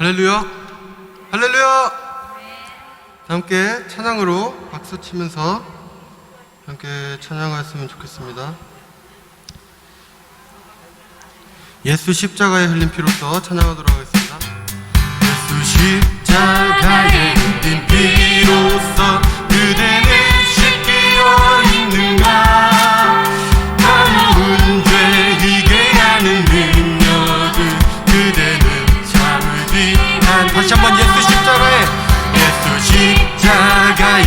할렐루야! 할렐루야! 함께 찬양으로 박수 치면서 함께 찬양하였으면 좋겠습니다. 예수 십자가에 흘린 피로써 찬양하도록 하겠습니다. 예수 십자가에 흘린 피로써 그대는 씻기어 있는가. 가벼운 죄 희게 하는 능력을 그대는 참을 뒤한. 다시 한번 예수 십자가에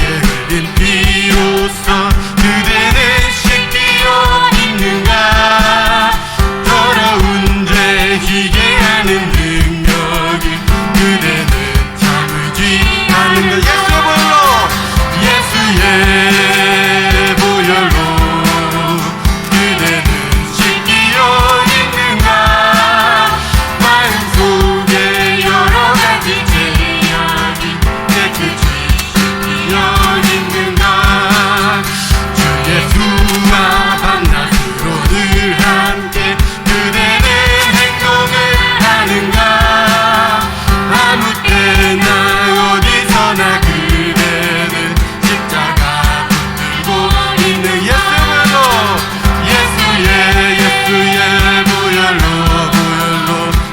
흘린 피로써 그대는 씻기어 있는가. 더러운 죄 희게 하는 능력을 그대는 참을 뒤하는 것. 예수의 보혈로 그대는 씻기어 있는가. 마음속에 여러 가지 죄악이 깨끗이 씻기어 있는가. 주 예수와 밤낮으로 늘 함께 그대는 행동을 하는가. 아무 때나 어디서나 그대는 십자가 붙들고 있는. 예수의 보혈로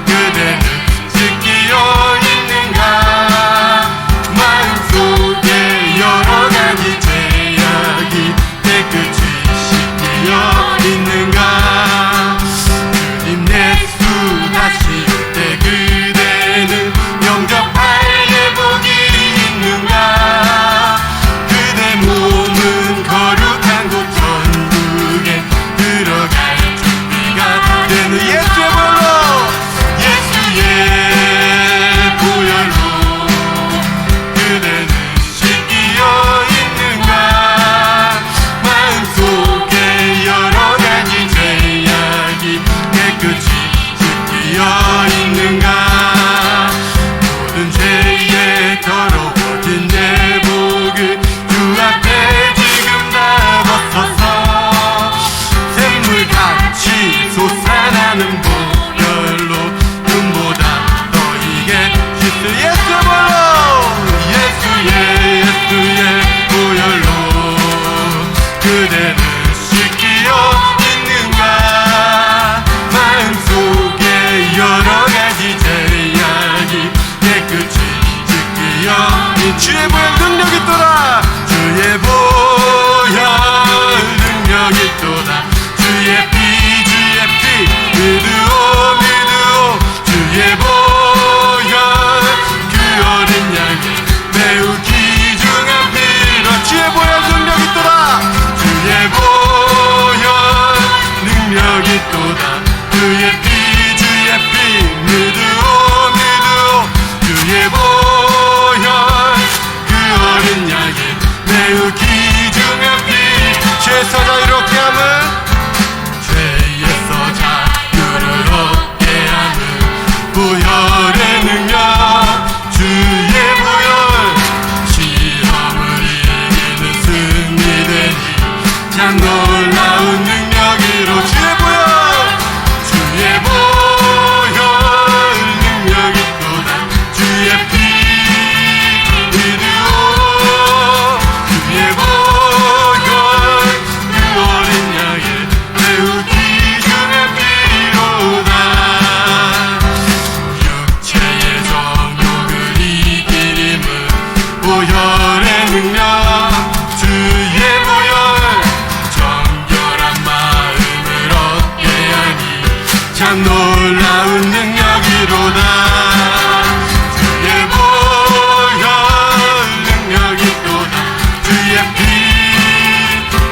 그대는 씻기어 있는가. 마음속에 여러 가지 죄악이 깨끗이 씻기어 있는가. 주님 예수 다시 올 때 그대는 영접할 예복이 있는가. 그대 몸은 거룩한 곳 천국에 들어갈 준비가 되는. 예수의 보혈로 그대는 씻기어 있는가. 마음속에 여러 가지 죄악이 깨끗이 씻기어 있는가. 모든 죄에 더러워진 내복을 주 앞에 지금 다 벗어서 샘물같이 솟아나는 보혈로 눈보다 너에게 씻을. 예수의 보혈로 그대는 씻기어 있는가. 마음속에 여러 가지 죄악이 깨끗이 씻기어 있는. 주의 보혈 능력이 있도다. 주의 보혈 능력이 있도다. 주의 피 믿으오. 주의 보혈 그 어린 양의 매우 귀중한 피로. 주의 보혈 능력이 있도다. 주의 보혈 능력이 있도다. 주의 피 믿으오. 주의 보혈 그 어린 양의 매우 귀중한 피. 죄에서 자유롭게 함은 죄에서 자유를 얻게 하는 보혈의 능력. 주의 보혈 시험을 이기는 승리되니 참 놀라운 능력으로. 주의 보혈 능력이 있도다. 주의 피 믿으오. 주의 보혈 그 어린 양의 매우 귀중한 피로다. 육체의 정욕을 이길 힘은 보혈의 능력. 주의 보혈 정결한 마음을 얻게 하니 참 놀라운 능력이로다. 주의 보혈 능력이 있도다. 주의 피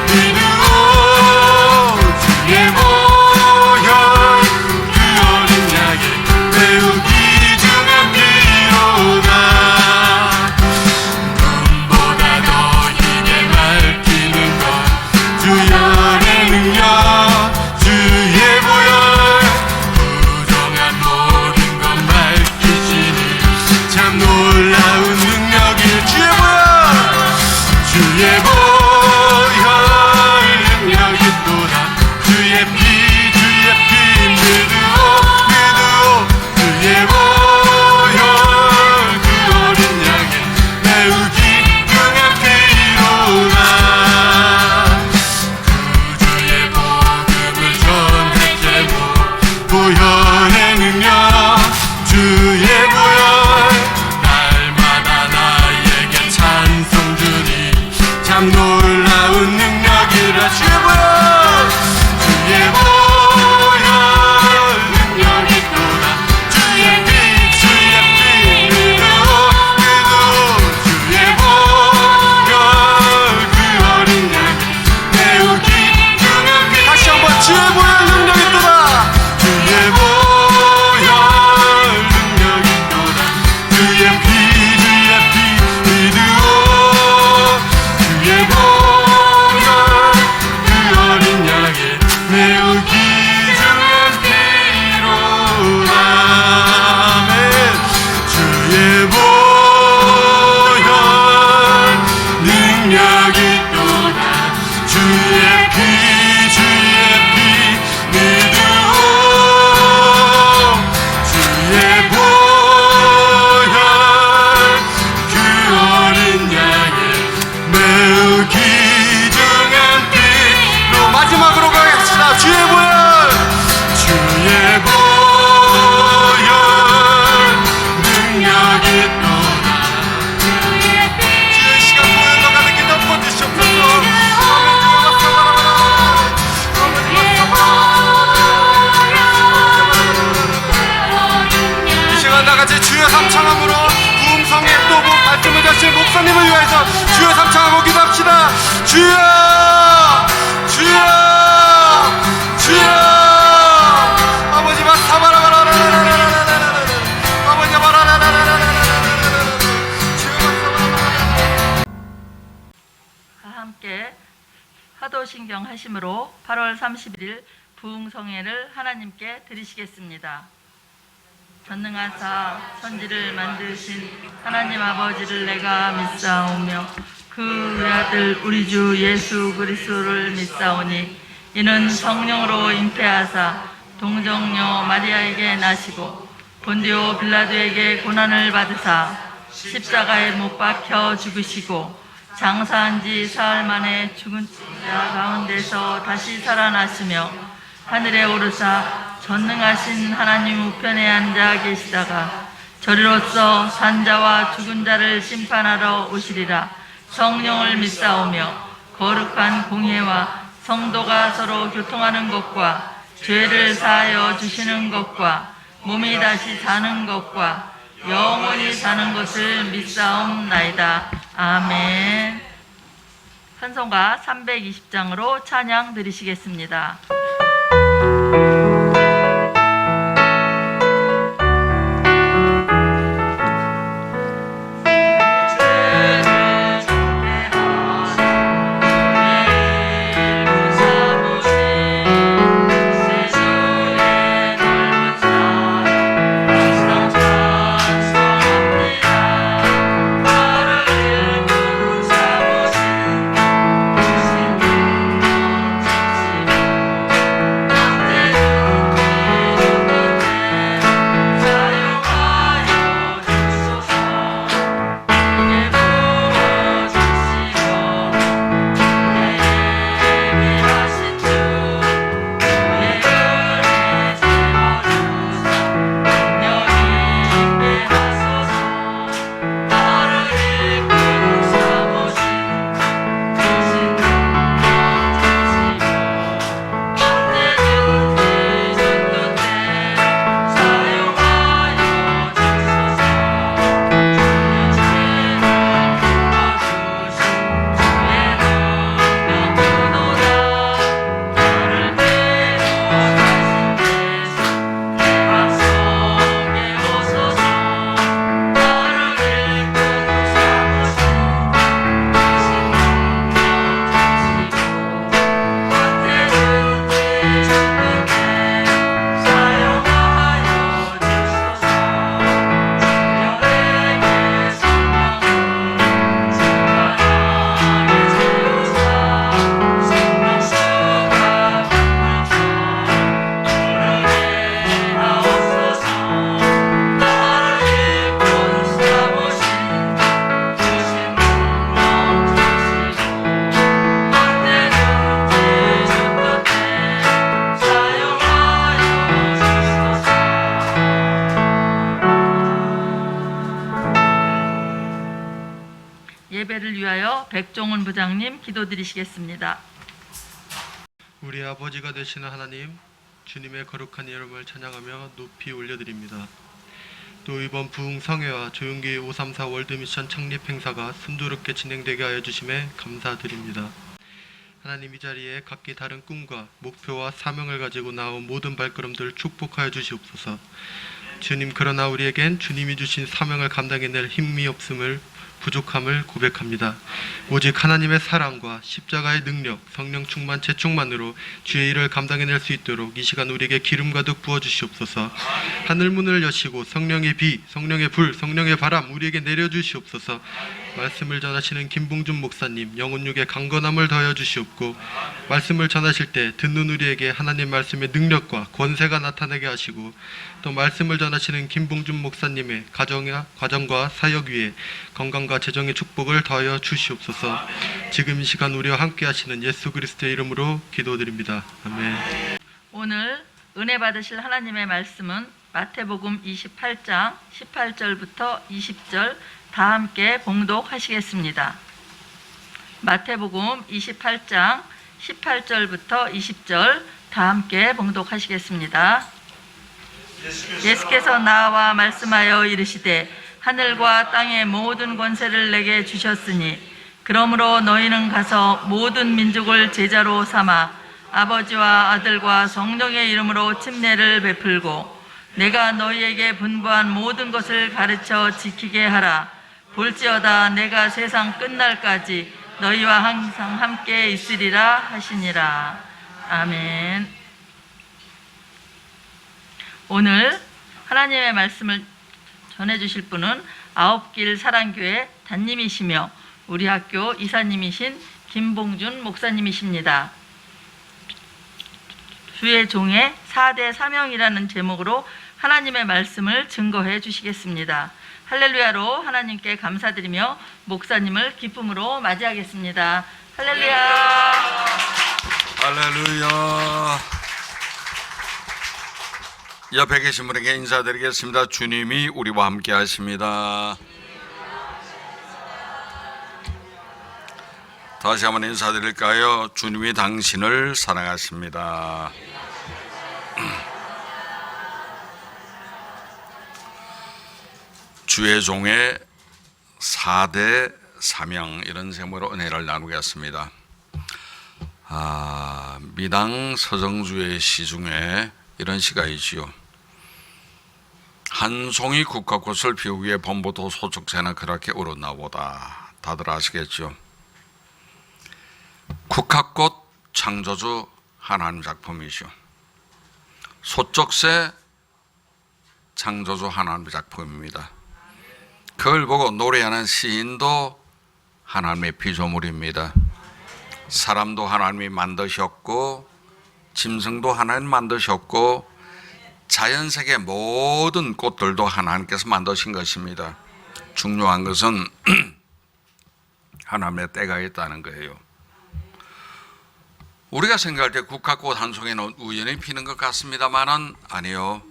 믿으오. 주의 보혈 그 어린 양의 매우 귀중한 피로다. 눈보다 더 희게 밝히는 것 주혈의 능력. 주의 보혈 부정한 모든 것 주여 삼창함으로 부흥성에 또 말씀을 자신 목사님을 위해서 주여 삼창하고 기도합시다. 주여 주여 주여 아버지 마사바라바라라라라라라라라 아버지 바라라라라라라라라라 주여 마사바라바라라라라. 함께 화도신경 하심으로 8월 31일 부흥성회를 하나님께 드리시겠습니다. 전능하사 천지를 만드신 하나님 아버지를 내가 믿사오며 그 외아들 우리 주 예수 그리스도를 믿사오니 이는 성령으로 잉태하사 동정녀 마리아에게 나시고 본디오 빌라도에게 고난을 받으사 십자가에 못 박혀 죽으시고 장사한 지 사흘 만에 죽은 자 가운데서 다시 살아나시며 하늘에 오르사 전능하신 하나님 우편에 앉아 계시다가 저리로서 산자와 죽은 자를 심판하러 오시리라. 성령을 믿사오며 거룩한 공회와 성도가 서로 교통하는 것과 죄를 사하여 주시는 것과 몸이 다시 사는 것과 영원히 사는 것을 믿사옵나이다. 아멘. 찬송가 320장으로 찬양 드리시겠습니다. 예배를 위하여 백종훈 부장님 기도드리시겠습니다. 우리 아버지가 되시는 하나님, 주님의 거룩한 이름을 찬양하며 높이 올려드립니다. 또 이번 부흥성회와 조용기 534 월드미션 창립 행사가 순조롭게 진행되게 하여 주심에 감사드립니다. 하나님, 이 자리에 각기 다른 꿈과 목표와 사명을 가지고 나온 모든 발걸음들 축복하여 주시옵소서. 주님, 그러나 우리에겐 주님이 주신 사명을 감당해낼 힘이 없음을, 부족함을 고백합니다. 오직 하나님의 사랑과 십자가의 능력, 성령 충만, 재충만으로 주의 일을 감당해낼 수 있도록 이 시간 우리에게 기름 가득 부어주시옵소서. 하늘 문을 여시고 성령의 비, 성령의 불, 성령의 바람 우리에게 내려주시옵소서. 말씀을 전하시는 김봉준 목사님 영혼육에 강건함을 더하여 주시옵고, 말씀을 전하실 때 듣는 우리에게 하나님 말씀의 능력과 권세가 나타나게 하시고, 또 말씀을 전하시는 김봉준 목사님의 가정과 사역 위에 건강과 재정의 축복을 더하여 주시옵소서. 지금 이 시간 우리와 함께 하시는 예수 그리스도의 이름으로 기도드립니다. 아멘. 오늘 은혜 받으실 하나님의 말씀은 마태복음 28장 18절부터 20절 다 함께 봉독하시겠습니다. 마태복음 28장 18절부터 20절 다 함께 봉독하시겠습니다. 예수께서 나와 말씀하여 이르시되 하늘과 땅의 모든 권세를 내게 주셨으니 그러므로 너희는 가서 모든 민족을 제자로 삼아 아버지와 아들과 성령의 이름으로 침례를 베풀고 내가 너희에게 분부한 모든 것을 가르쳐 지키게 하라. 볼지어다 내가 세상 끝날까지 너희와 항상 함께 있으리라 하시니라. 아멘. 오늘 하나님의 말씀을 전해주실 분은 아홉길 사랑교회 담임이시며 우리 학교 이사님이신 김봉준 목사님이십니다. 주의 종의 4대 사명이라는 제목으로 하나님의 말씀을 증거해 주시겠습니다. 할렐루야로 하나님께 감사드리며 목사님을 기쁨으로 맞이하겠습니다. 할렐루야. 할렐루야. 옆에 계신 분에게 인사드리겠습니다. 주님이 우리와 함께 하십니다. 다시 한번 인사드릴까요? 주님이 당신을 사랑하십니다. 주의 종의 4대 사명, 이런 제목으로 은혜를 나누겠습니다. 미당 서정주의 시 중에 이런 시가 있지요. 한 송이 국화꽃을 피우기에 범보도 소축새는 그렇게 울었나보다. 다들 아시겠죠? 국화꽃 창조주 하나님 작품이죠. 소축새 창조주 하나님의 작품입니다. 그걸 보고 노래하는 시인도 하나님의 피조물입니다. 사람도 하나님이 만드셨고 짐승도 하나님 만드셨고 자연세계 모든 꽃들도 하나님께서 만드신 것입니다. 중요한 것은 하나님의 때가 있다는 거예요. 우리가 생각할 때 국화꽃 한 송이는 우연히 피는 것 같습니다만은 아니요.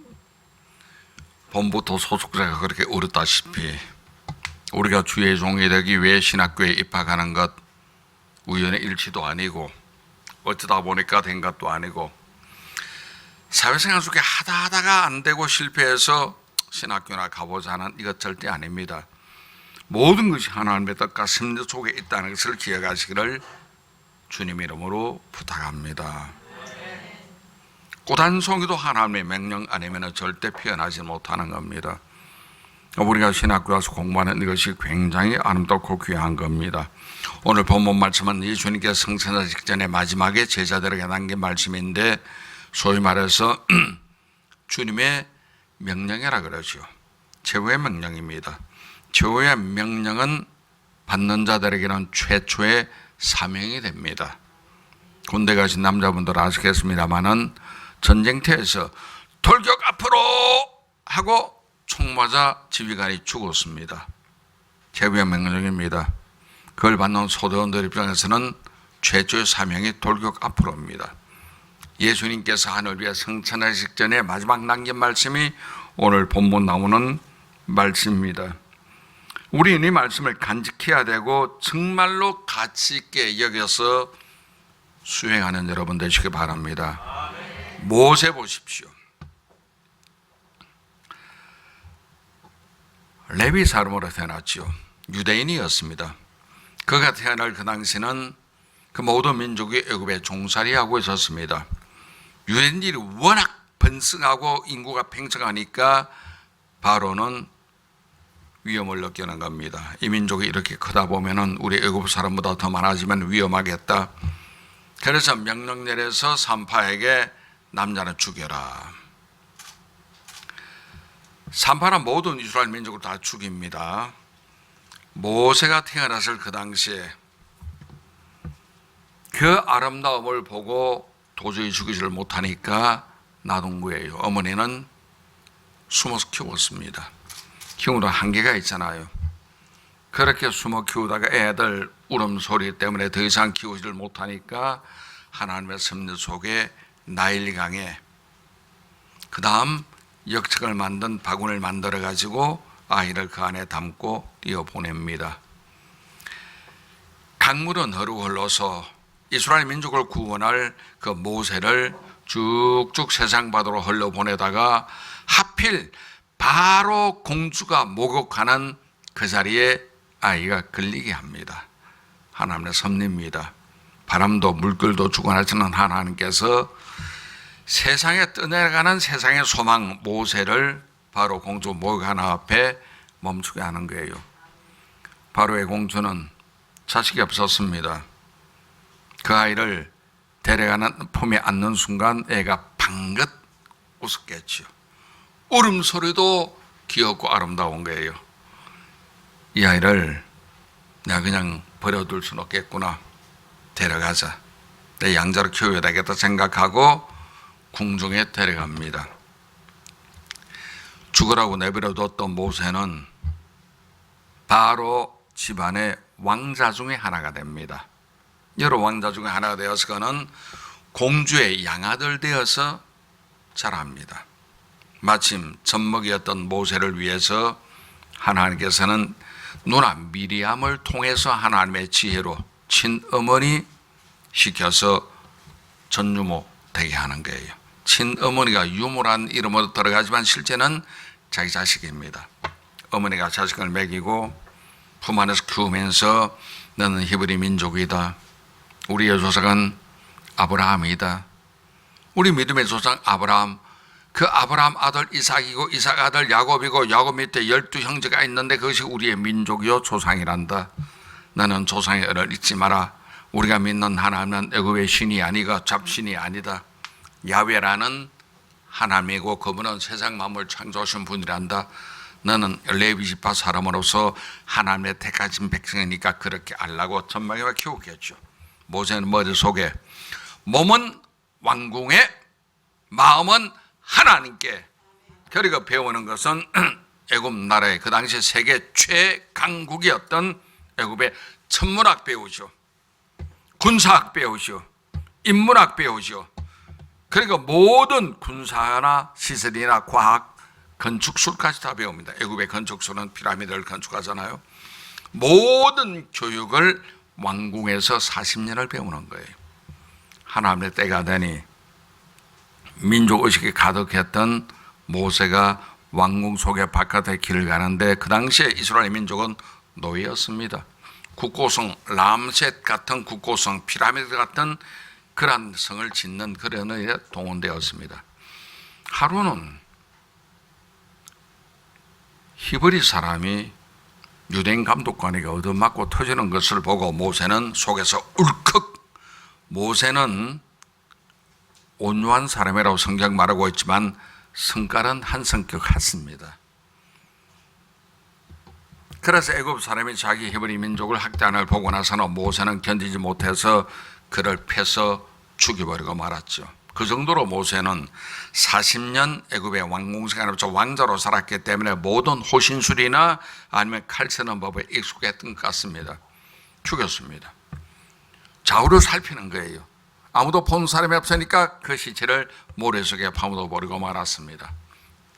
봄부터 소속자가 그렇게 울었다시피 우리가 주의 종이 되기 위해 신학교에 입학하는 것 우연의 일치도 아니고 어쩌다 보니까 된 것도 아니고 사회생활 속에 하다가 안 되고 실패해서 신학교나 가보자 하는 이것 절대 아닙니다. 모든 것이 하나님의 뜻과 섭리 속에 있다는 것을 기억하시기를 주님 이름으로 부탁합니다. 꽃 한 송이도 하나님의 명령 아니면 절대 피어나지 못하는 겁니다. 우리가 신학교 와서 공부하는 이것이 굉장히 아름답고 귀한 겁니다. 오늘 본문 말씀은 예수님께서 성천하 직전에 마지막에 제자들에게 남긴 말씀인데 소위 말해서 주님의 명령이라 그러죠. 최후의 명령입니다. 최후의 명령은 받는 자들에게는 최초의 사명이 됩니다. 군대 가신 남자분들 아시겠습니다마는 전쟁터에서 돌격 앞으로 하고 총 맞아 지휘관이 죽었습니다. 최후의 명령입니다. 그걸 받는 소대원들 입장에서는 최초의 사명이 돌격 앞으로입니다. 예수님께서 하늘 위에 승천하시기 직전에 마지막 남긴 말씀이 오늘 본문 나오는 말씀입니다. 우리는 이 말씀을 간직해야 되고 정말로 가치 있게 여겨서 수행하는 여러분 되시기 바랍니다. 모세 보십시오. 레위 사람으로 태어났죠. 유대인이었습니다. 그가 태어날 그 당시는 그 모든 민족이 애굽에 종살이하고 있었습니다. 유대인들이 워낙 번성하고 인구가 팽창하니까 바로는 위험을 느끼는 겁니다. 이 민족이 이렇게 크다 보면은 우리 애굽 사람보다 더 많아지면 위험하겠다. 그래서 명령 내려서 산파에게 남자는 죽여라. 산파는 모든 이스라엘 민족을 다 죽입니다. 모세가 태어났을 그 당시에 그 아름다움을 보고 도저히 죽이지를 못하니까 놔둔 거예요. 어머니는 숨어서 키웠습니다. 키우는 한계가 있잖아요. 그렇게 숨어 키우다가 애들 울음소리 때문에 더 이상 키우지를 못하니까 하나님의 섭리 속에 나일강에 그 다음 역청을 만든 바구니를 만들어 가지고 아이를 그 안에 담고 띄어보냅니다. 강물은 흘러서 이스라엘 민족을 구원할 그 모세를 쭉쭉 세상 바다로 흘려보내다가 하필 바로 공주가 목욕하는 그 자리에 아이가 걸리게 합니다. 하나님의 섭리입니다. 바람도 물결도 주관하시는 하나님께서 세상에 떠내려가는 세상의 소망 모세를 바로 공주 목욕하는 앞에 멈추게 하는 거예요. 바로의 공주는 자식이 없었습니다. 그 아이를 데려가는 품에 안는 순간 애가 방긋 웃었겠죠. 울음소리도 귀엽고 아름다운 거예요. 이 아이를 내가 그냥 버려둘 수는 없겠구나. 데려가자. 내 양자로 키워야 되겠다 생각하고 궁중에 데려갑니다. 죽으라고 내버려뒀던 모세는 바로 집안의 왕자 중에 하나가 됩니다. 여러 왕자 중에 하나가 되어서 그는 공주의 양아들 되어서 자랍니다. 마침 젖먹이었던 모세를 위해서 하나님께서는 누나 미리암을 통해서 하나님의 지혜로 친어머니 시켜서 전유모 되게 하는 거예요. 친어머니가 유모란 이름으로 들어가지만 실제는 자기 자식입니다. 어머니가 자식을 먹이고 품 안에서 키우면서 너는 히브리 민족이다. 우리의 조상은 아브라함이다. 우리 믿음의 조상 아브라함, 그 아브라함 아들 이삭이고 이삭 아들 야곱이고 야곱 밑에 12형제가 있는데 그것이 우리의 민족이요 조상이란다. 너는 조상의 은을 잊지 마라. 우리가 믿는 하나님은 애굽의 신이 아니고 잡신이 아니다. 야훼라는 하나님이고 그분은 세상 만물 창조하신 분이란다. 너는 레위 지파 사람으로서 하나님의 택하신 백성이니까 그렇게 알라고 전망해와 키우겠죠. 모세는 머릿속에 몸은 왕궁에 마음은 하나님께. 그리고 배우는 것은 애굽 나라의 그 당시 세계 최강국이었던 애굽의 천문학 배우죠. 군사학 배우죠. 인문학 배우죠. 그리고 모든 군사나 시설이나 과학, 건축술까지 다 배웁니다. 애굽의 건축술은 피라미드를 건축하잖아요. 모든 교육을 왕궁에서 40년을 배우는 거예요. 하나님의 때가 되니 민족의식이 가득했던 모세가 왕궁 속에 바깥에 길을 가는데 그 당시에 이스라엘 민족은 노예였습니다. 국고성, 람셋 같은 국고성, 피라미드 같은 그런 성을 짓는 그런 일에 동원되었습니다. 하루는 히브리 사람이 유대인 감독관에게 얻어맞고 터지는 것을 보고 모세는 속에서 울컥. 모세는 온유한 사람이라고 성경 말하고 있지만 성깔은 한 성격 같습니다. 그래서 애굽 사람이 자기 히브리 민족을 학대하는 걸 보고 나서는 모세는 견디지 못해서 그를 패서 죽여버리고 말았죠. 그 정도로 모세는 40년 애굽의 왕궁생활에서 왕자로 살았기 때문에 모든 호신술이나 아니면 칼 쓰는 법에 익숙했던 것 같습니다. 죽였습니다. 좌우를 살피는 거예요. 아무도 본 사람이 없으니까 그 시체를 모래 속에 파묻어 버리고 말았습니다.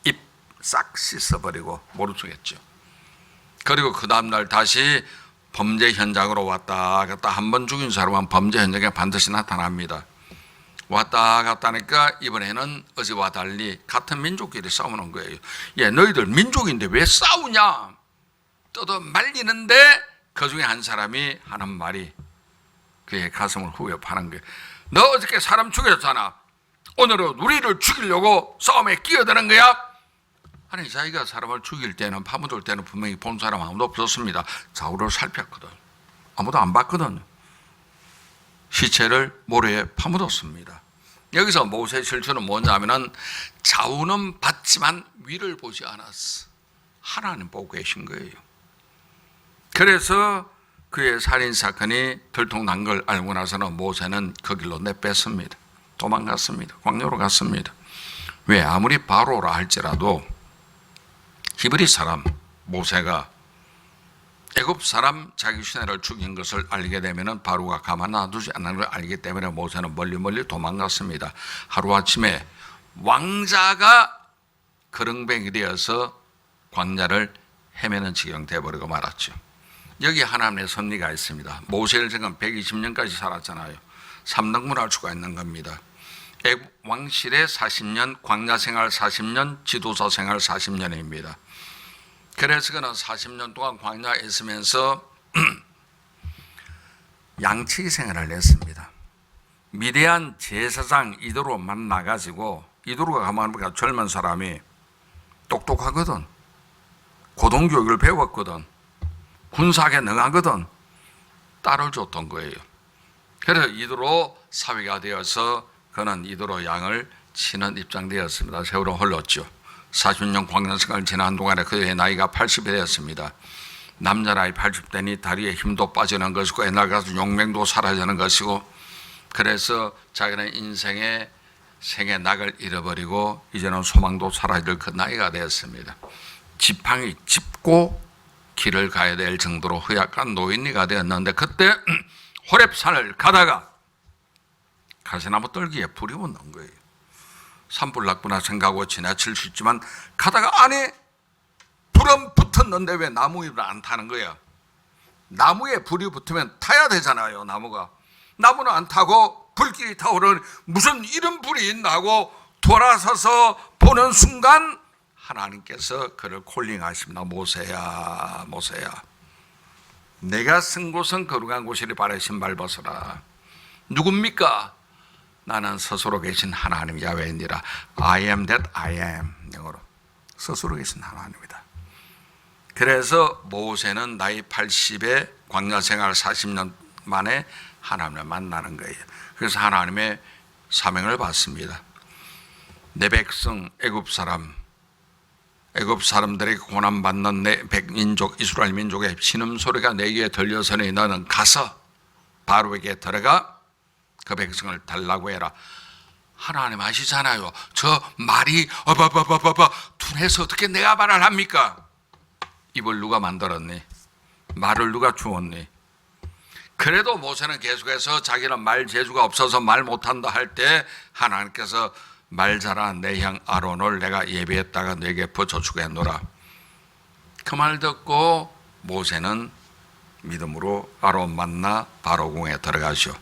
입 싹 씻어버리고 모르겠죠. 그리고 그 다음날 다시 범죄 현장으로 왔다 갔다 한 번 죽인 사람은 범죄 현장에 반드시 나타납니다. 왔다 갔다 하니까 이번에는 어제와 달리 같은 민족끼리 싸우는 거예요. 너희들 민족인데 왜 싸우냐? 떠도 말리는데 그 중에 한 사람이 하는 말이 그의 가슴을 후벼 파는 거예요. 너 어저께 사람 죽였잖아. 오늘은 우리를 죽이려고 싸움에 끼어드는 거야? 아니, 자기가 사람을 죽일 때는, 파묻을 때는 분명히 본 사람 아무도 없었습니다. 좌우를 살폈거든. 아무도 안 봤거든. 시체를 모래에 파묻었습니다. 여기서 모세의 실수는 뭐냐면은 좌우는 봤지만 위를 보지 않았어. 하나님 보고 계신 거예요. 그래서 그의 살인사건이 들통난 걸 알고 나서는 모세는 그 길로 내뺐습니다. 도망갔습니다. 광야로 갔습니다. 왜? 아무리 바로라 할지라도 히브리 사람 모세가 애굽 사람 자기 시내를 죽인 것을 알게 되면 바로가 가만 놔두지 않는 걸 알기 때문에 모세는 멀리 도망갔습니다. 하루아침에 왕자가 거렁뱅이 되어서 광야를 헤매는 지경 되어버리고 말았죠. 여기 하나님의 섭리가 있습니다. 모세를 지금 120년까지 살았잖아요. 3등분할 수가 있는 겁니다. 애굽 왕실의 40년, 광야 생활 40년, 지도자 생활 40년입니다. 그래서 그는 40년 동안 광야에 있으면서 양치기 생활을 했습니다. 미대한 제사장 이도로 만나가지고, 이도로가 가만 보니까 젊은 사람이 똑똑하거든, 고등교육을 배웠거든, 군사학에 능하거든, 딸을 줬던 거예요. 그래서 이도로 사위가 되어서 그는 이도로 양을 치는 입장되었습니다. 세월은 흘렀죠. 40년 광야생활을 지난 동안에 그의 나이가 80이 되었습니다. 남자 나이 80대니 다리에 힘도 빠지는 것이고 옛날 같은 용맹도 사라지는 것이고, 그래서 자기는 인생의 생의 낙을 잃어버리고 이제는 소망도 사라질 그 나이가 되었습니다. 지팡이 짚고 길을 가야 될 정도로 허약한 노인이가 되었는데, 그때 호렙산을 가다가 가시나무 떨기에 불이 붙는 거예요. 산불났구나 생각하고 지나칠 수 있지만 가다가 안에 불은 붙었는데 왜 나무 잎을 안 타는 거야? 나무에 불이 붙으면 타야 되잖아요. 나무는 안 타고 불길이 타오르니 무슨 이런 불이 있나 하고 돌아서서 보는 순간 하나님께서 그를 콜링하십니다. 모세야, 모세야, 내가 쓴 곳은 거룩한 곳이리 발에 신발 벗어라. 누굽니까? 나는 스스로 계신 하나님 야훼니라. I am that I am. 영어로 스스로 계신 하나님이다. 그래서 모세는 나이 80에 광야 생활 40년 만에 하나님을 만나는 거예요. 그래서 하나님의 사명을 받습니다. 내 백성 애굽 사람들에게 고난받는 내 백민족 이스라엘 민족의 신음소리가 내게 들려서니 너는 가서 바로에게 들어가 그 백성을 달라고 해라. 하나님 아시잖아요. 저 말이 둔해서 어떻게 내가 말을 합니까? 입을 누가 만들었니? 말을 누가 주었니? 그래도 모세는 계속해서 자기는 말 재주가 없어서 말 못한다 할 때 하나님께서 말 잘한 내 형 아론을 내가 예비했다가 내게 붙여주게 했노라. 그 말 듣고 모세는 믿음으로 아론 만나 바로 궁에 들어가시오.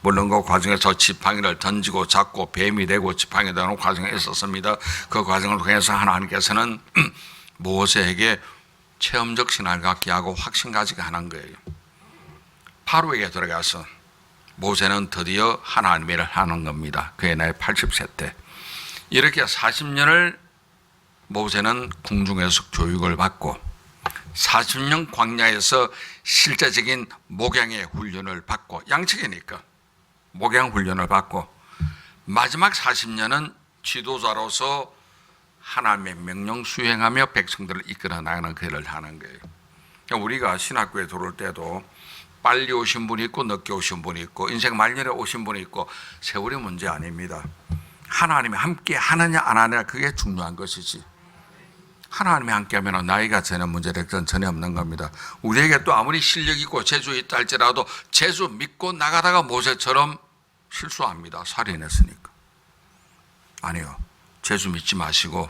물론 그 과정에서 지팡이를 던지고 잡고 뱀이 되고 지팡이 되는 과정이 있었습니다. 그 과정을 통해서 하나님께서는 모세에게 체험적 신앙을 갖게 하고 확신 가지게 하는 거예요. 파로에게 들어가서 모세는 드디어 하나님의 일을 하는 겁니다. 그의 나이 80세 때. 이렇게 40년을 모세는 궁중에서 교육을 받고 40년 광야에서 실제적인 목양의 훈련을 받고, 양측이니까 목양 훈련을 받고, 마지막 40년은 지도자로서 하나님의 명령 수행하며 백성들을 이끌어 나가는 그 일을 하는 거예요. 우리가 신학교에 들어올 때도 빨리 오신 분이 있고 늦게 오신 분이 있고 인생 말년에 오신 분이 있고 세월이 문제 아닙니다. 하나님이 함께 하느냐 안 하느냐 그게 중요한 것이지, 하나님이 함께 하면 나이가 전혀 문제될 건 전혀 없는 겁니다. 우리에게 또 아무리 실력 있고 재주 있다 할지라도 재주 믿고 나가다가 모세처럼 실수합니다. 살인했으니까. 아니요, 재주 믿지 마시고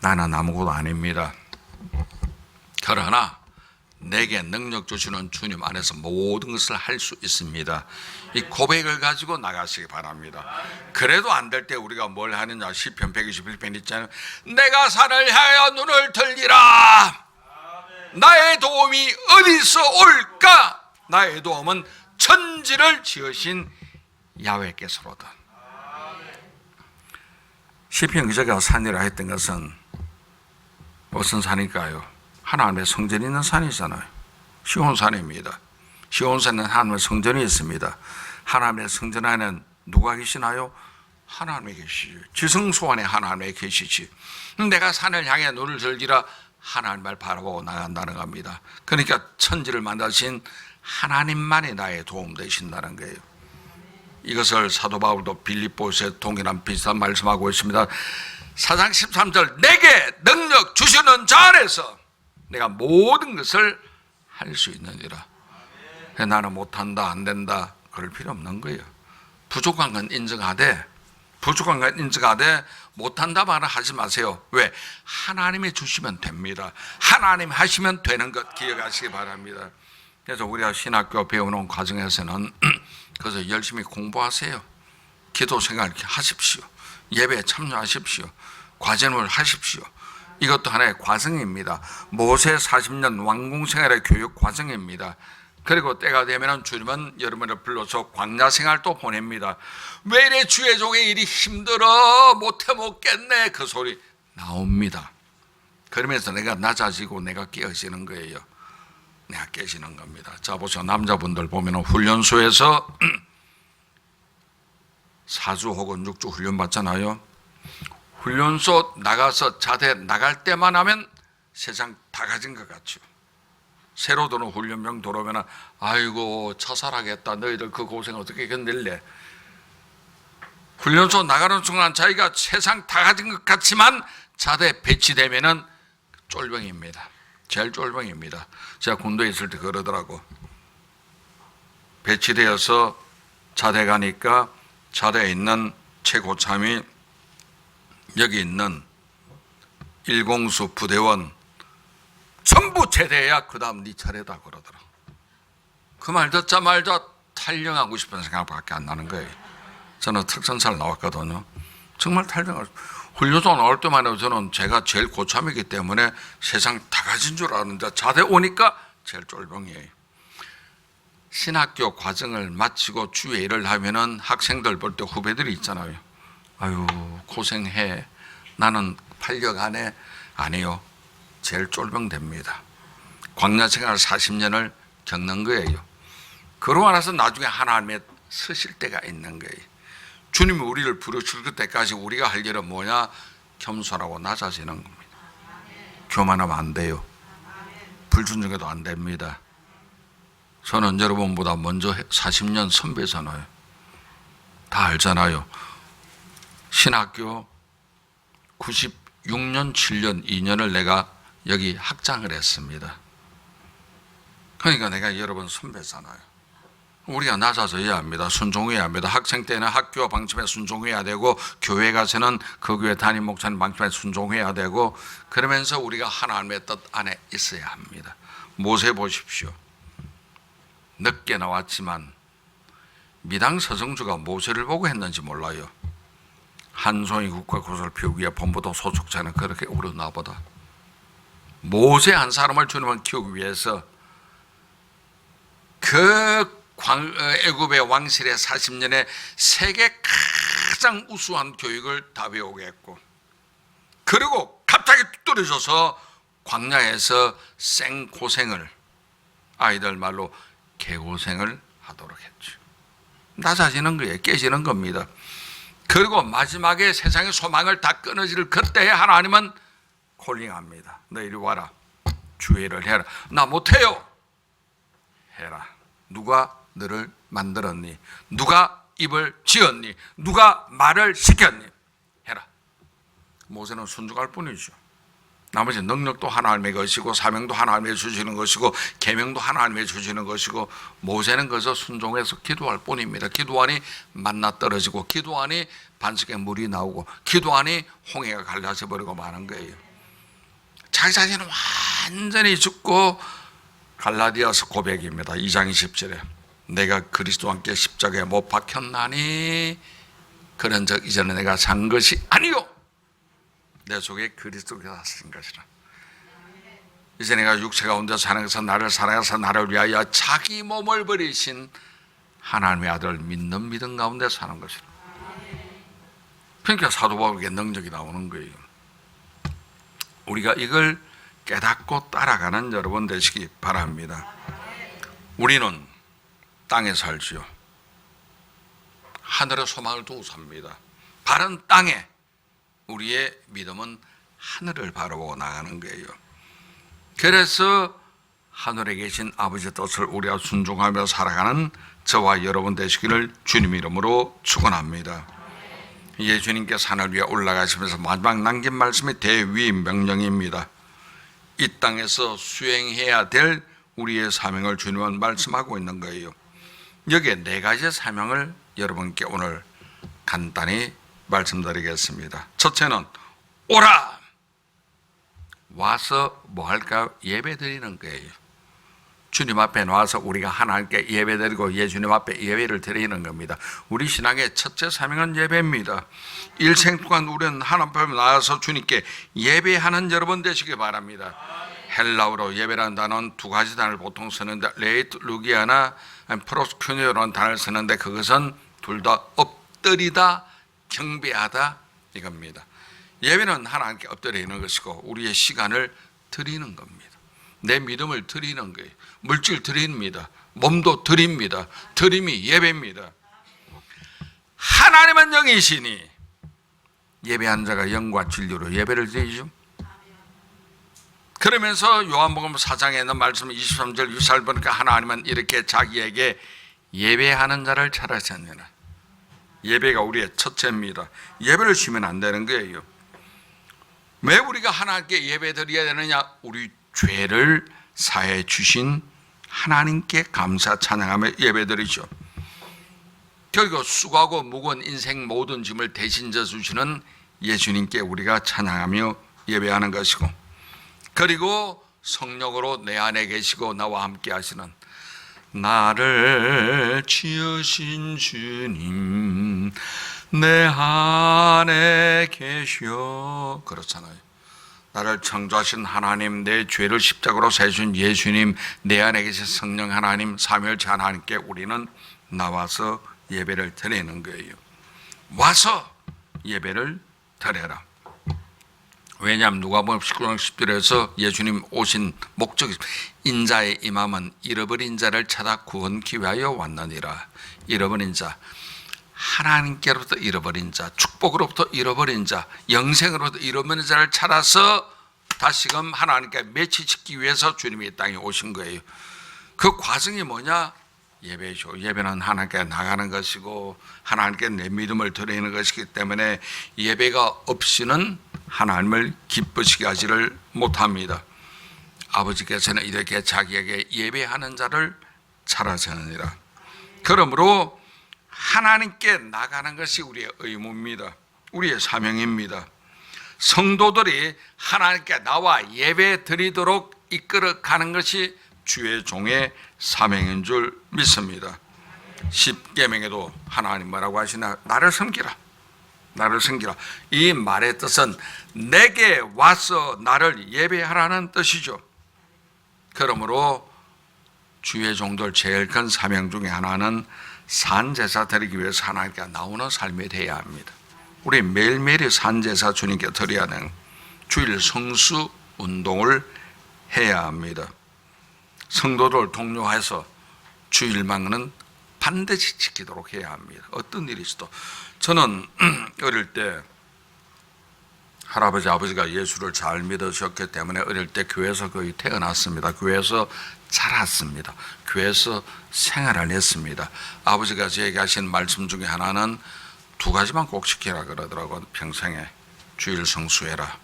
나는 아무것도 아닙니다. 그러나 내게 능력 주시는 주님 안에서 모든 것을 할 수 있습니다. 이 고백을 가지고 나가시기 바랍니다. 그래도 안 될 때 우리가 뭘 하느냐, 시편 121편 있잖아요. 내가 산을 향하여 눈을 들리라. 나의 도움이 어디서 올까? 나의 도움은 천지를 지으신 야훼께서로다. 시편 기자가 산이라 했던 것은 무슨 산일까요? 하나님의 성전이 있는 산이잖아요. 시온산입니다. 시온산은 하나님의 성전이 있습니다. 하나님의 성전 안에는 누가 계시나요? 하나님이 계시죠. 지성소 안에 하나님이 계시지. 내가 산을 향해 눈을 들기라, 하나님을 바라보고 나간다는 겁니다. 그러니까 천지를 만드신 하나님만이 나의 도움 되신다는 거예요. 이것을 사도 바울도 빌립보서에 동일한 비슷한 말씀하고 있습니다. 4장 13절, 내게 능력 주시는 자 안에서 내가 모든 것을 할 수 있느니라. 나는 못한다, 안 된다 그럴 필요 없는 거예요. 부족한 건 인정하되 못한다 말을 하지 마세요. 왜? 하나님이 주시면 됩니다. 하나님 하시면 되는 것 기억하시기 바랍니다. 그래서 우리가 신학교 배우는 과정에서는 그래서 열심히 공부하세요. 기도 생활 하십시오. 예배에 참여하십시오. 과제를 하십시오. 이것도 하나의 과정입니다. 모세 40년 왕궁 생활의 교육 과정입니다. 그리고 때가 되면 주님은 여러분을 불러서 광야 생활도 보냅니다. 왜 이래 주의 종의 일이 힘들어 못해 먹겠네 그 소리 나옵니다. 그러면서 내가 낮아지고 내가 깨어지는 거예요. 내가 깨지는 겁니다. 자 보세요. 남자분들 보면 훈련소에서 4주 혹은 6주 훈련 받잖아요. 훈련소 나가서 자대 나갈 때만 하면 세상 다 가진 것 같죠. 새로 들어온 훈련병 들어오면 아이고 자살하겠다. 너희들 그 고생 어떻게 견딜래. 훈련소 나가는 순간 자기가 세상 다 가진 것 같지만 자대 배치되면은 쫄병입니다. 제일 쫄병입니다. 제가 군대에 있을 때 그러더라고. 배치되어서 자대 가니까 자대에 있는 최고참이 여기 있는 일공수 부대원 전부 제대야 그 다음 네 차례다 그러더라. 그 말 듣자마자 탈영하고 싶은 생각밖에 안 나는 거예요. 저는 특전사를 나왔거든요. 정말 탈영하고 훈련소 나올 때만 해도 저는 제가 제일 고참이기 때문에 세상 다 가진 줄 아는데 자대 오니까 제일 쫄병이에요. 신학교 과정을 마치고 주에 일을 하면은 학생들 볼 때 후배들이 있잖아요. 아유 고생해. 나는 팔력 안 해. 아니요. 제일 쫄병 됩니다. 광야 생활 40년을 겪는 거예요. 그러고 나서 나중에 하나님에 서실 때가 있는 거예요. 주님이 우리를 부르실 그때까지 우리가 할 일은 뭐냐? 겸손하고 낮아지는 겁니다. 교만하면 안 돼요. 불순종해도 안 됩니다. 저는 여러분보다 먼저 40년 선배잖아요. 다 알잖아요. 신학교 96년, 7년, 2년을 내가 여기 학장을 했습니다. 그러니까 내가 여러분 선배잖아요. 우리가 낮아져야 합니다. 순종해야 합니다. 학생 때는 학교 방침에 순종해야 되고 교회 가서는 그 교회 담임 목사님 방침에 순종해야 되고 그러면서 우리가 하나님의 뜻 안에 있어야 합니다. 모세 보십시오. 늦게 나왔지만 미당 서정주가 모세를 보고 했는지 몰라요. 한송이 국가 구설 피우기 위해 본부도 소속자는 그렇게 우러나보다 모세 한 사람을 주님은 키우기 위해서 그 애굽의 왕실의 40년의 세계 가장 우수한 교육을 다 배우게 했고 그리고 갑자기 뚫어져서 광야에서 생고생을 아이들 말로 개고생을 하도록 했죠. 낮아지는 거예요. 깨지는 겁니다. 그리고 마지막에 세상의 소망을 다 끊어질 그때에 하나님은 콜링합니다. 너 이리 와라. 주의를 해라. 나 못해요. 해라. 누가 너를 만들었니? 누가 입을 지었니? 누가 말을 시켰니? 해라. 모세는 순종할 뿐이죠. 나머지 능력도 하나님의 것이고 사명도 하나님의 주시는 것이고 계명도 하나님의 주시는 것이고 모세는 그저 순종해서 기도할 뿐입니다. 기도하니 만나 떨어지고 기도하니 반석에 물이 나오고 기도하니 홍해가 갈라져 버리고 마는 거예요. 자기 자신은 완전히 죽고 갈라디아서 고백입니다. 2장 20절에 내가 그리스도와 함께 십자가에 못 박혔나니 그런 적 이전에 내가 산 것이 아니요 내 속에 그리스도가 사신 것이라. 이제 내가 육체 가운데 사는 것은 나를 사랑해서 나를 위하여 자기 몸을 버리신 하나님의 아들을 믿는 믿음 가운데 사는 것이라. 그러니까 사도 바울에게 능력이 나오는 거예요. 우리가 이걸 깨닫고 따라가는 여러분 되시기 바랍니다. 우리는 땅에 살지요. 하늘의 소망을 두고 삽니다. 바른 땅에 우리의 믿음은 하늘을 바라보고 나가는 거예요. 그래서 하늘에 계신 아버지의 뜻을 우리가 순종하며 살아가는 저와 여러분 되시기를 주님 이름으로 축원합니다. 예수님께서 하늘 위에 올라가시면서 마지막 남긴 말씀이 대위 명령입니다. 이 땅에서 수행해야 될 우리의 사명을 주님은 말씀하고 있는 거예요. 여기에 4가지의 사명을 여러분께 오늘 간단히 말씀드리겠습니다. 첫째는 오라! 와서 뭐 할까? 예배 드리는 거예요. 주님 앞에 나와서 우리가 하나님께 예배드리고 예수님 앞에 예배를 드리는 겁니다. 우리 신앙의 첫째 사명은 예배입니다. 일생 동안 우리는 하나님 앞에 나와서 주님께 예배하는 여러분 되시기 바랍니다. 헬라어로 예배라는 단어는 두 가지 단어를 보통 쓰는데 레이투루기아나 프로스큐니오라는 단어를 쓰는데 그것은 둘 다 엎드리다 경배하다 이겁니다. 예배는 하나님께 엎드리는 것이고 우리의 시간을 드리는 겁니다. 내 믿음을 드리는 거예요. 물질 드립니다. 몸도 드립니다. 드림이 예배입니다. 하나님은 영이시니 예배한 자가 영과 진리로 예배를 드리죠. 그러면서 요한복음 4장에 있는 말씀 23절 24절 보니까 하나님은 이렇게 자기에게 예배하는 자를 찾으셨느니라. 예배가 우리의 첫째입니다. 예배를 쉬면 안 되는 거예요. 왜 우리가 하나님께 예배 드려야 되느냐? 우리 죄를 사해 주신 하나님께 감사 찬양하며 예배 드리죠. 결국 수고하고 무거운 인생 모든 짐을 대신 져 주시는 예수님께 우리가 찬양하며 예배하는 것이고, 그리고 성령으로 내 안에 계시고 나와 함께 하시는 나를 지으신 주님 내 안에 계셔, 그렇잖아요. 나를 창조하신 하나님, 내 죄를 십자가로 세신 예수님, 내 안에 계신 성령 하나님, 삼위일체 하나님께 우리는 나와서 예배를 드리는 거예요. 와서 예배를 드려라. 왜냐하면 누가복음 19장 10절에서 예수님 오신 목적이 인자의 임함은 잃어버린 자를 찾아 구원기 위하여 왔느니라. 잃어버린 자, 하나님께로부터 잃어버린 자, 축복으로부터 잃어버린 자, 영생으로부터 잃어버린 자를 찾아서 다시금 하나님께 매치시키기 위해서 주님이 이 땅에 오신 거예요. 그 과정이 뭐냐? 예배죠. 예배는 하나님께 나가는 것이고 하나님께 내 믿음을 드리는 것이기 때문에 예배가 없이는 하나님을 기쁘시게 하지를 못합니다. 아버지께서는 이렇게 자기에게 예배하는 자를 찾으셨느니라. 그러므로 하나님께 나가는 것이 우리의 의무입니다. 우리의 사명입니다. 성도들이 하나님께 나와 예배 드리도록 이끌어가는 것이 주의 종의 사명인 줄 믿습니다. 십계명에도 하나님 뭐라고 하시나? 나를 섬기라. 나를 섬기라. 이 말의 뜻은 내게 와서 나를 예배하라는 뜻이죠. 그러므로 주의 종들 제일 큰 사명 중에 하나는 산제사 드리기 위해서 하나님께 나오는 삶이 되어야 합니다. 우리 매일매일 산제사 주님께 드려야 하는 주일 성수 운동을 해야 합니다. 성도들 독려해서 주일만은 반드시 지키도록 해야 합니다. 어떤 일이 있어도. 저는 어릴 때 할아버지 아버지가 예수를 잘 믿으셨기 때문에 어릴 때 교회에서 거의 태어났습니다. 교회에서 자랐습니다. 교회에서 생활을 했습니다. 아버지가 저에게 하신 말씀 중에 하나는 두 가지만 꼭 지키라 그러더라고요. 평생에 주일 성수해라,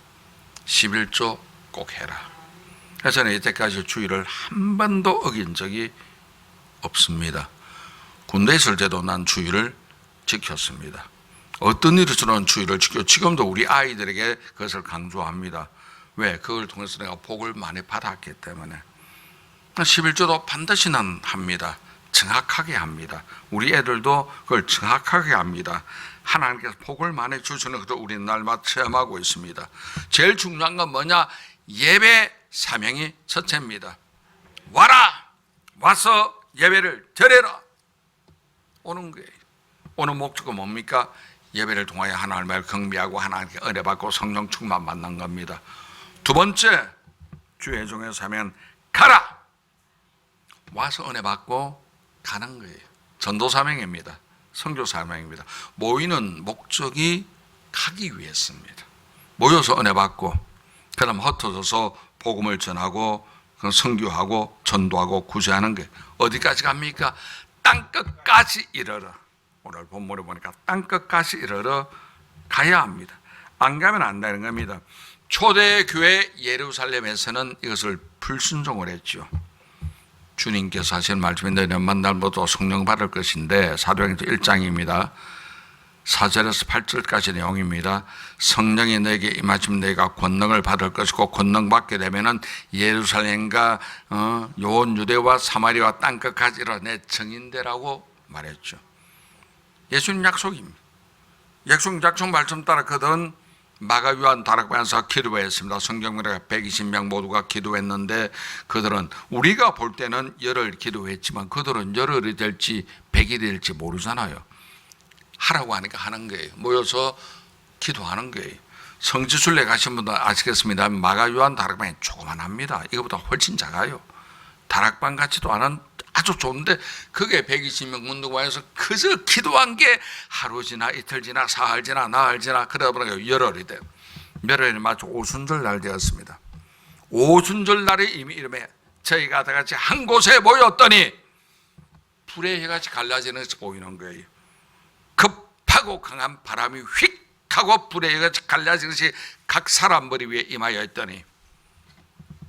11조 꼭 해라. 그래서 저는 이때까지 주일을 한 번도 어긴 적이 없습니다. 군대에 있을 때도 난 주일을 지켰습니다. 어떤 일이 있어도 주일을 지켜 지금도 우리 아이들에게 그것을 강조합니다. 왜? 그걸 통해서 내가 복을 많이 받았기 때문에. 11조도 반드시 난 합니다. 정확하게 합니다. 우리 애들도 그걸 정확하게 합니다. 하나님께서 복을 많이 주시는 것도 우리는 날마다 체험하고 있습니다. 제일 중요한 건 뭐냐? 예배 사명이 첫째입니다. 와라! 와서 예배를 드려라! 오는 거예요. 오는 목적은 뭡니까? 예배를 통하여 하나님을 경배하고 하나님께 은혜 받고 성령 충만 받는 겁니다. 두 번째, 주의 종의 사명은 가라! 와서 은혜 받고 가는 거예요. 전도 사명입니다. 선교 사명입니다. 모이는 목적이 가기 위해서입니다. 모여서 은혜 받고 그 다음 흩어져서 복음을 전하고 선교하고 전도하고 구제하는 게 어디까지 갑니까? 땅끝까지 이르러. 오늘 본문에 보니까 땅끝까지 이르러 가야 합니다. 안 가면 안 되는 겁니다. 초대교회 예루살렘에서는 이것을 불순종을 했죠. 주님께서 하신 말씀인데 너만 날보다 성령 받을 것인데 사도행전 1장입니다. 4절에서 8절까지 내용입니다. 성령이 너에게 임하시면 너희가 권능을 받을 것이고 권능 받게 되면은 예루살렘과 온 유대와 사마리아 땅끝까지로 내 증인되라고 말했죠. 예수님 약속입니다. 약속 말씀 따라 그들은 마가 요한 다락방에서 기도했습니다. 성경으로 120명 모두가 기도했는데 그들은 우리가 볼 때는 열흘 기도했지만 그들은 열흘이 될지 100일이 될지 모르잖아요. 하라고 하니까 하는 거예요. 모여서 기도하는 거예요. 성지순례 가신 분들 아시겠습니다. 마가 요한 다락방이 조그만합니다. 이거보다 훨씬 작아요. 다락방 같지도 않은 아주 좋은데 그게 120명 문둥방에서 그저 기도한 게 하루 지나 이틀 지나 사흘 지나 나흘 지나 그러다 보니까 열흘이 돼요. 열흘이 마치 오순절 날 되었습니다. 오순절 날이 이미 이름에 저희가 다 같이 한 곳에 모였더니 불의 해같이 갈라지는 것이 보이는 거예요. 급하고 강한 바람이 휙 하고 불의 해같이 갈라지는 것이 각 사람 머리 위에 임하여 있더니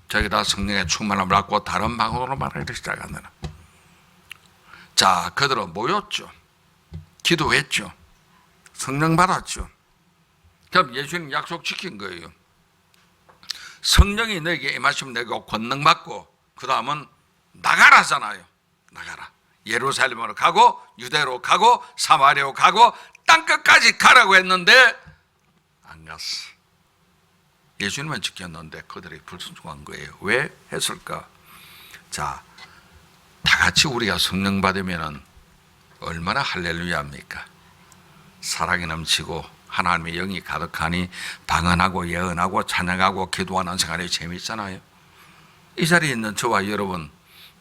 저기다 성령의 충만함을 받고 다른 방언으로 말하기 시작하는. 자, 그들은 모였죠. 기도했죠. 성령 받았죠. 그럼 예수님 약속 지킨 거예요. 성령이 너에게 임하시면 너희가 권능 받고 그 다음은 나가라잖아요. 나가라. 예루살렘으로 가고 유대로 가고 사마리아로 가고 땅끝까지 가라고 했는데 안 갔어. 예수님은 지켰는데 그들이 불순종한 거예요. 왜 했을까? 자, 다 같이 우리가 성령 받으면 얼마나 할렐루야입니까? 사랑이 넘치고 하나님의 영이 가득하니 방언하고 예언하고 찬양하고 기도하는 생활이 재미있잖아요. 이 자리에 있는 저와 여러분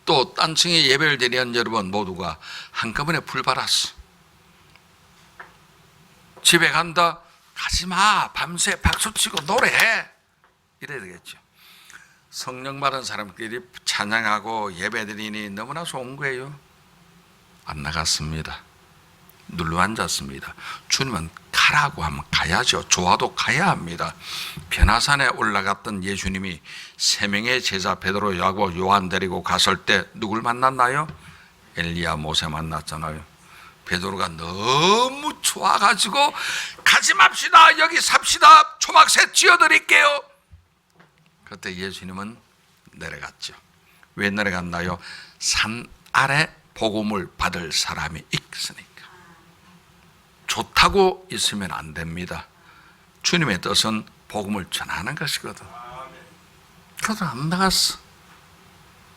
또 딴 층에 예배를 드리는 여러분 모두가 한꺼번에 불 받았어. 집에 간다. 가지마. 밤새 박수치고 노래해. 이래야 되겠죠. 성령 받은 사람끼리 찬양하고 예배드리니 너무나 좋은 거예요. 안 나갔습니다. 눌러 앉았습니다. 주님은 가라고 하면 가야죠. 좋아도 가야 합니다. 변화산에 올라갔던 예수님이 세 명의 제자 베드로, 야고보, 요한 데리고 갔을 때 누굴 만났나요? 엘리야, 모세 만났잖아요. 베드로가 너무 좋아가지고 가지 맙시다. 여기 삽시다. 초막새 지어드릴게요. 그때 예수님은 내려갔죠. 왜 내려갔나요? 산 아래 복음을 받을 사람이 있으니까. 좋다고 있으면 안 됩니다. 주님의 뜻은 복음을 전하는 것이거든. 그래도 안 나갔어.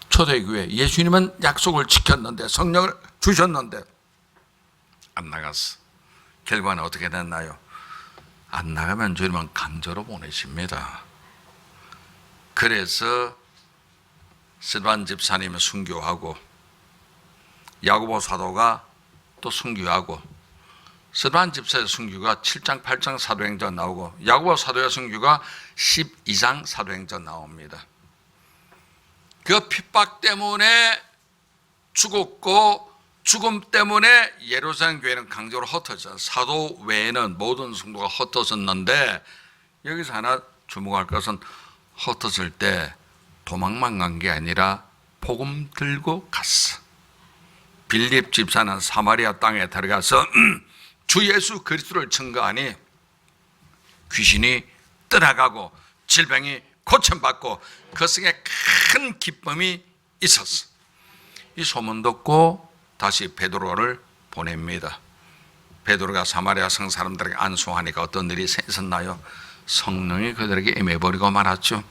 초대교회 예수님은 약속을 지켰는데 성령을 주셨는데 안 나갔어. 결과는 어떻게 됐나요? 안 나가면 주님은 강제로 보내십니다. 그래서 스데반 집사님은 순교하고 야고보 사도가 또 순교하고 스데반 집사의 순교가 7장 8장 사도행전 나오고 야고보 사도의 순교가 12장 사도행전 나옵니다. 그 핍박 때문에 죽었고 죽음 때문에 예루살렘 교회는 강제로 흩어져 사도 외에는 모든 성도가 흩어졌는데 여기서 하나 주목할 것은 흩어질 때 도망만 간 게 아니라 복음 들고 갔어. 빌립 집사는 사마리아 땅에 들어가서 주 예수 그리스도를 증거하니 귀신이 떠나가고 질병이 고침받고 그 속에 큰 기쁨이 있었어. 이 소문 듣고 다시 베드로를 보냅니다. 베드로가 사마리아 성 사람들에게 안수하니까 어떤 일이 있었나요? 성령이 그들에게 임해버리고 말았죠.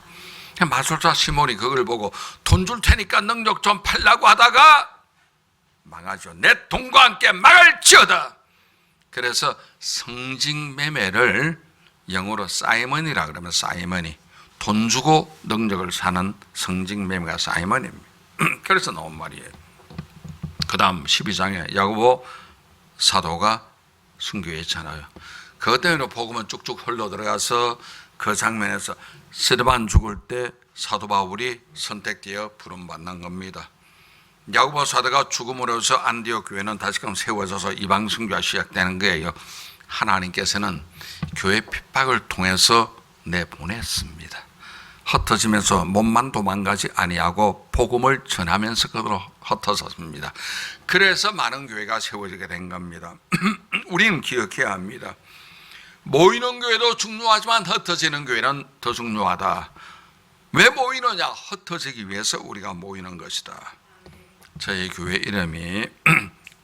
마술사 시몬이 그걸 보고 돈 줄 테니까 능력 좀 팔라고 하다가 망하죠. 내 돈과 함께 망할지어다. 그래서 성직 매매를 영어로 사이먼이라 그러면 사이먼이 돈 주고 능력을 사는 성직 매매가 사이먼입니다. 그래서 나온 말이에요. 그 다음 12장에 야고보 사도가 순교했잖아요. 그것 때문에 복음은 쭉쭉 흘러 들어가서 그 장면에서 스데반 죽을 때 사도 바울이 선택되어 부름받는 겁니다. 야고보 사도가 죽음으로써 안디옥 교회는 다시금 세워져서 이방 선교가 시작되는 거예요. 하나님께서는 교회 핍박을 통해서 내보냈습니다. 흩어지면서 몸만 도망가지 아니하고 복음을 전하면서 그들로 흩어졌습니다. 그래서 많은 교회가 세워지게 된 겁니다. 우리는 기억해야 합니다. 모이는 교회도 중요하지만 흩어지는 교회는 더 중요하다. 왜 모이느냐? 흩어지기 위해서 우리가 모이는 것이다. 저희 교회 이름이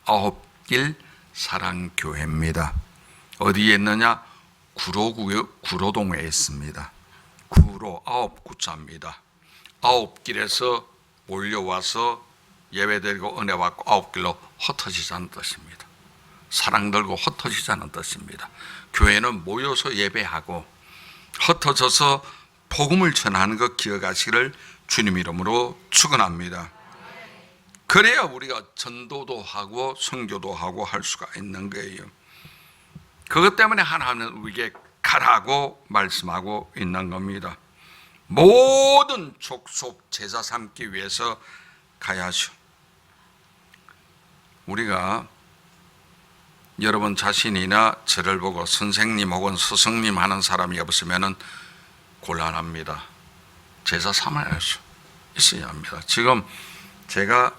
아홉길 사랑교회입니다. 어디에 있느냐? 구로동에 있습니다. 구로 아홉 구자입니다. 아홉 길에서 몰려와서 예배드리고 은혜 받고 아홉 길로 흩어지지 않는 뜻입니다. 사랑 들고 흩어지지 않는 뜻입니다. 교회는 모여서 예배하고 흩어져서 복음을 전하는 것 기억하시기를 주님 이름으로 축원합니다. 그래야 우리가 전도도 하고 선교도 하고 할 수가 있는 거예요. 그것 때문에 하나님은 우리에게 가라고 말씀하고 있는 겁니다. 모든 족속 제자 삼기 위해서 가야죠. 우리가 여러분 자신이나 저를 보고 선생님 혹은 스승님 하는 사람이 없으면 곤란합니다. 제자 삼아야 있어야 합니다. 지금 제가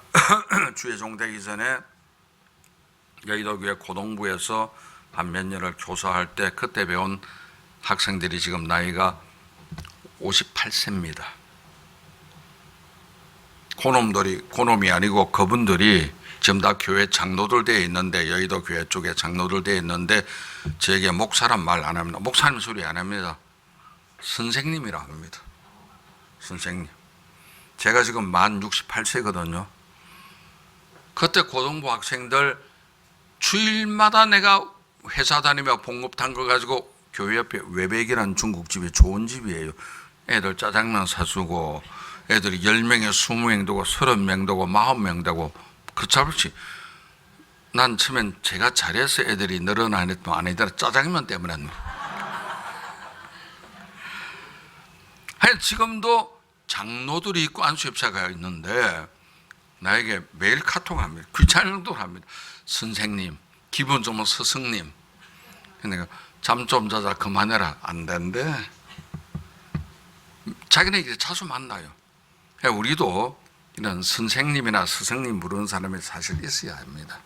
주의종 되기 전에 여의도교회 고동부에서 한 몇 년을 교사할 때 그때 배운 학생들이 지금 나이가 58세입니다. 고놈이 아니고 그분들이 지금 다 교회 장로들 되어 있는데, 여의도 교회 쪽에 장로들 되어 있는데 저에게 목사란 말 안 합니다. 목사님 소리 안 합니다. 선생님이라 합니다. 선생님. 제가 지금 만 68세거든요. 그때 고등부 학생들 주일마다 내가 회사 다니며 봉급탄 거 가지고 교회 옆에 외백이라는 중국집이 좋은 집이에요. 애들 짜장면 사주고 애들이 10명에 20명 되고 30명 되고 40명 되고 그렇지. 난 처음엔 제가 잘해서 애들이 늘어나는 아니더라. 짜장면 때문에. 지금도 장로들이 있고 안수협사가 있는데 나에게 매일 카톡합니다. 귀찮은 정도로 합니다. 선생님, 기분 좋으면 스승님. 내가 잠 좀 자자 그만해라. 안 된대. 자기네끼리 자주 만나요. 우리도 이런 선생님이나 스승님 부르는 사람이 사실 있어야 합니다.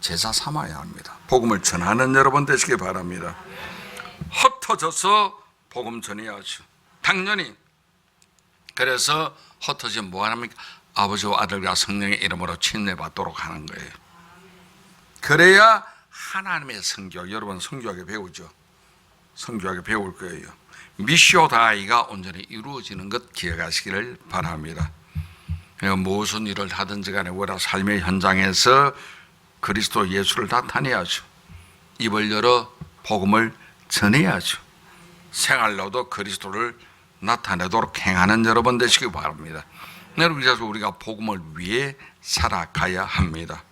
제자 삼아야 합니다. 복음을 전하는 여러분 되시기 바랍니다. 흩어져서 복음 전해야죠. 당연히. 그래서 흩어지면 뭐 합니까? 아버지와 아들과 성령의 이름으로 침례받도록 하는 거예요. 그래야 하나님의 성교, 여러분 성교하게 배우죠. 성교하게 배울 거예요. 미시오 다이가 온전히 이루어지는 것 기억하시기를 바랍니다. 무슨 일을 하든지 간에 우리 삶의 현장에서 그리스도 예수를 나타내야죠. 입을 열어 복음을 전해야죠. 생활로도 그리스도를 나타내도록 행하는 여러분 되시기 바랍니다. 그래서 우리가 복음을 위해 살아가야 합니다.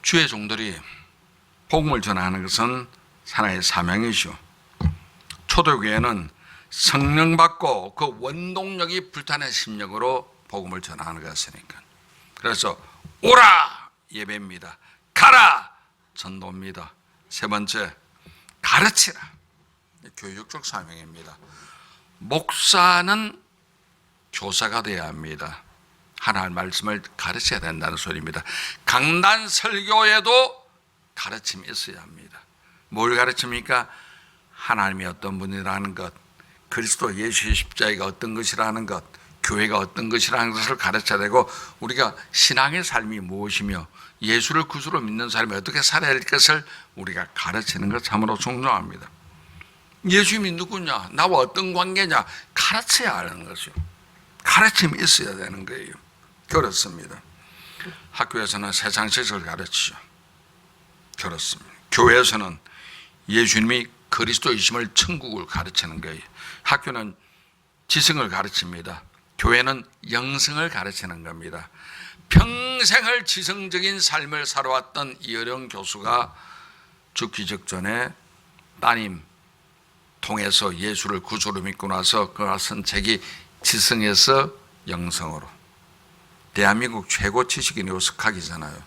주의 종들이 복음을 전하는 것은 하나의 사명이죠. 초대교회는 성령 받고 그 원동력이 불타는 심령으로 복음을 전하는 것이니까. 그래서 오라 예배입니다. 가라 전도입니다. 세 번째, 가르치라. 교육적 사명입니다. 목사는 교사가 되어야 합니다. 하나님의 말씀을 가르쳐야 된다는 소리입니다. 강단 설교에도 가르침이 있어야 합니다. 뭘 가르칩니까? 하나님이 어떤 분이라는 것, 그리스도 예수의 십자가가 어떤 것이라는 것, 교회가 어떤 것이라는 것을 가르쳐야 되고, 우리가 신앙의 삶이 무엇이며 예수를 구주로 믿는 사람이 어떻게 살아야 할 것을 우리가 가르치는 것 참으로 중요합니다. 예수님이 누구냐, 나와 어떤 관계냐, 가르쳐야 하는 것이요. 가르침이 있어야 되는 거예요. 그렇습니다. 학교에서는 세상 지식을 가르치죠. 그렇습니다. 교회에서는 예수님이 그리스도이심을, 천국을 가르치는 거예요. 학교는 지성을 가르칩니다. 교회는 영성을 가르치는 겁니다. 평생을 지성적인 삶을 살아왔던 이어령 교수가 죽기 직전에 따님 통해서 예수를 구주로 믿고 나서 그가 쓴 책이 지성에서 영성으로. 대한민국 최고 지식인이 오스카기잖아요.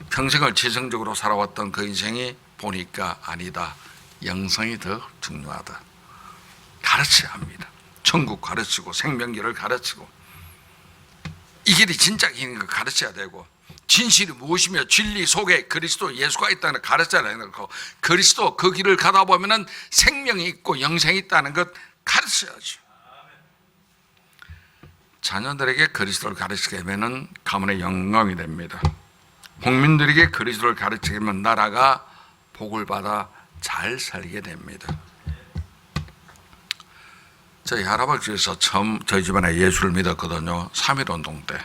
평생을 지성적으로 살아왔던 그 인생이 보니까 아니다. 영성이 더 중요하다. 가르쳐야 합니다. 천국 가르치고 생명길을 가르치고 이 길이 진짜 길인 거 가르쳐야 되고, 진실이 무엇이며 진리 속에 그리스도 예수가 있다는 걸 가르쳐잖아요. 그리스도 그 길을 가다 보면은 생명이 있고 영생이 있다는 것 가르쳐야죠. 자녀들에게 그리스도를 가르치게 되면 가문의 영광이 됩니다. 국민들에게 그리스도를 가르치게 되면 나라가 복을 받아 잘 살게 됩니다. 저희 할아버지에서 처음 저희 집안에 예수를 믿었거든요. 3.1운동 때.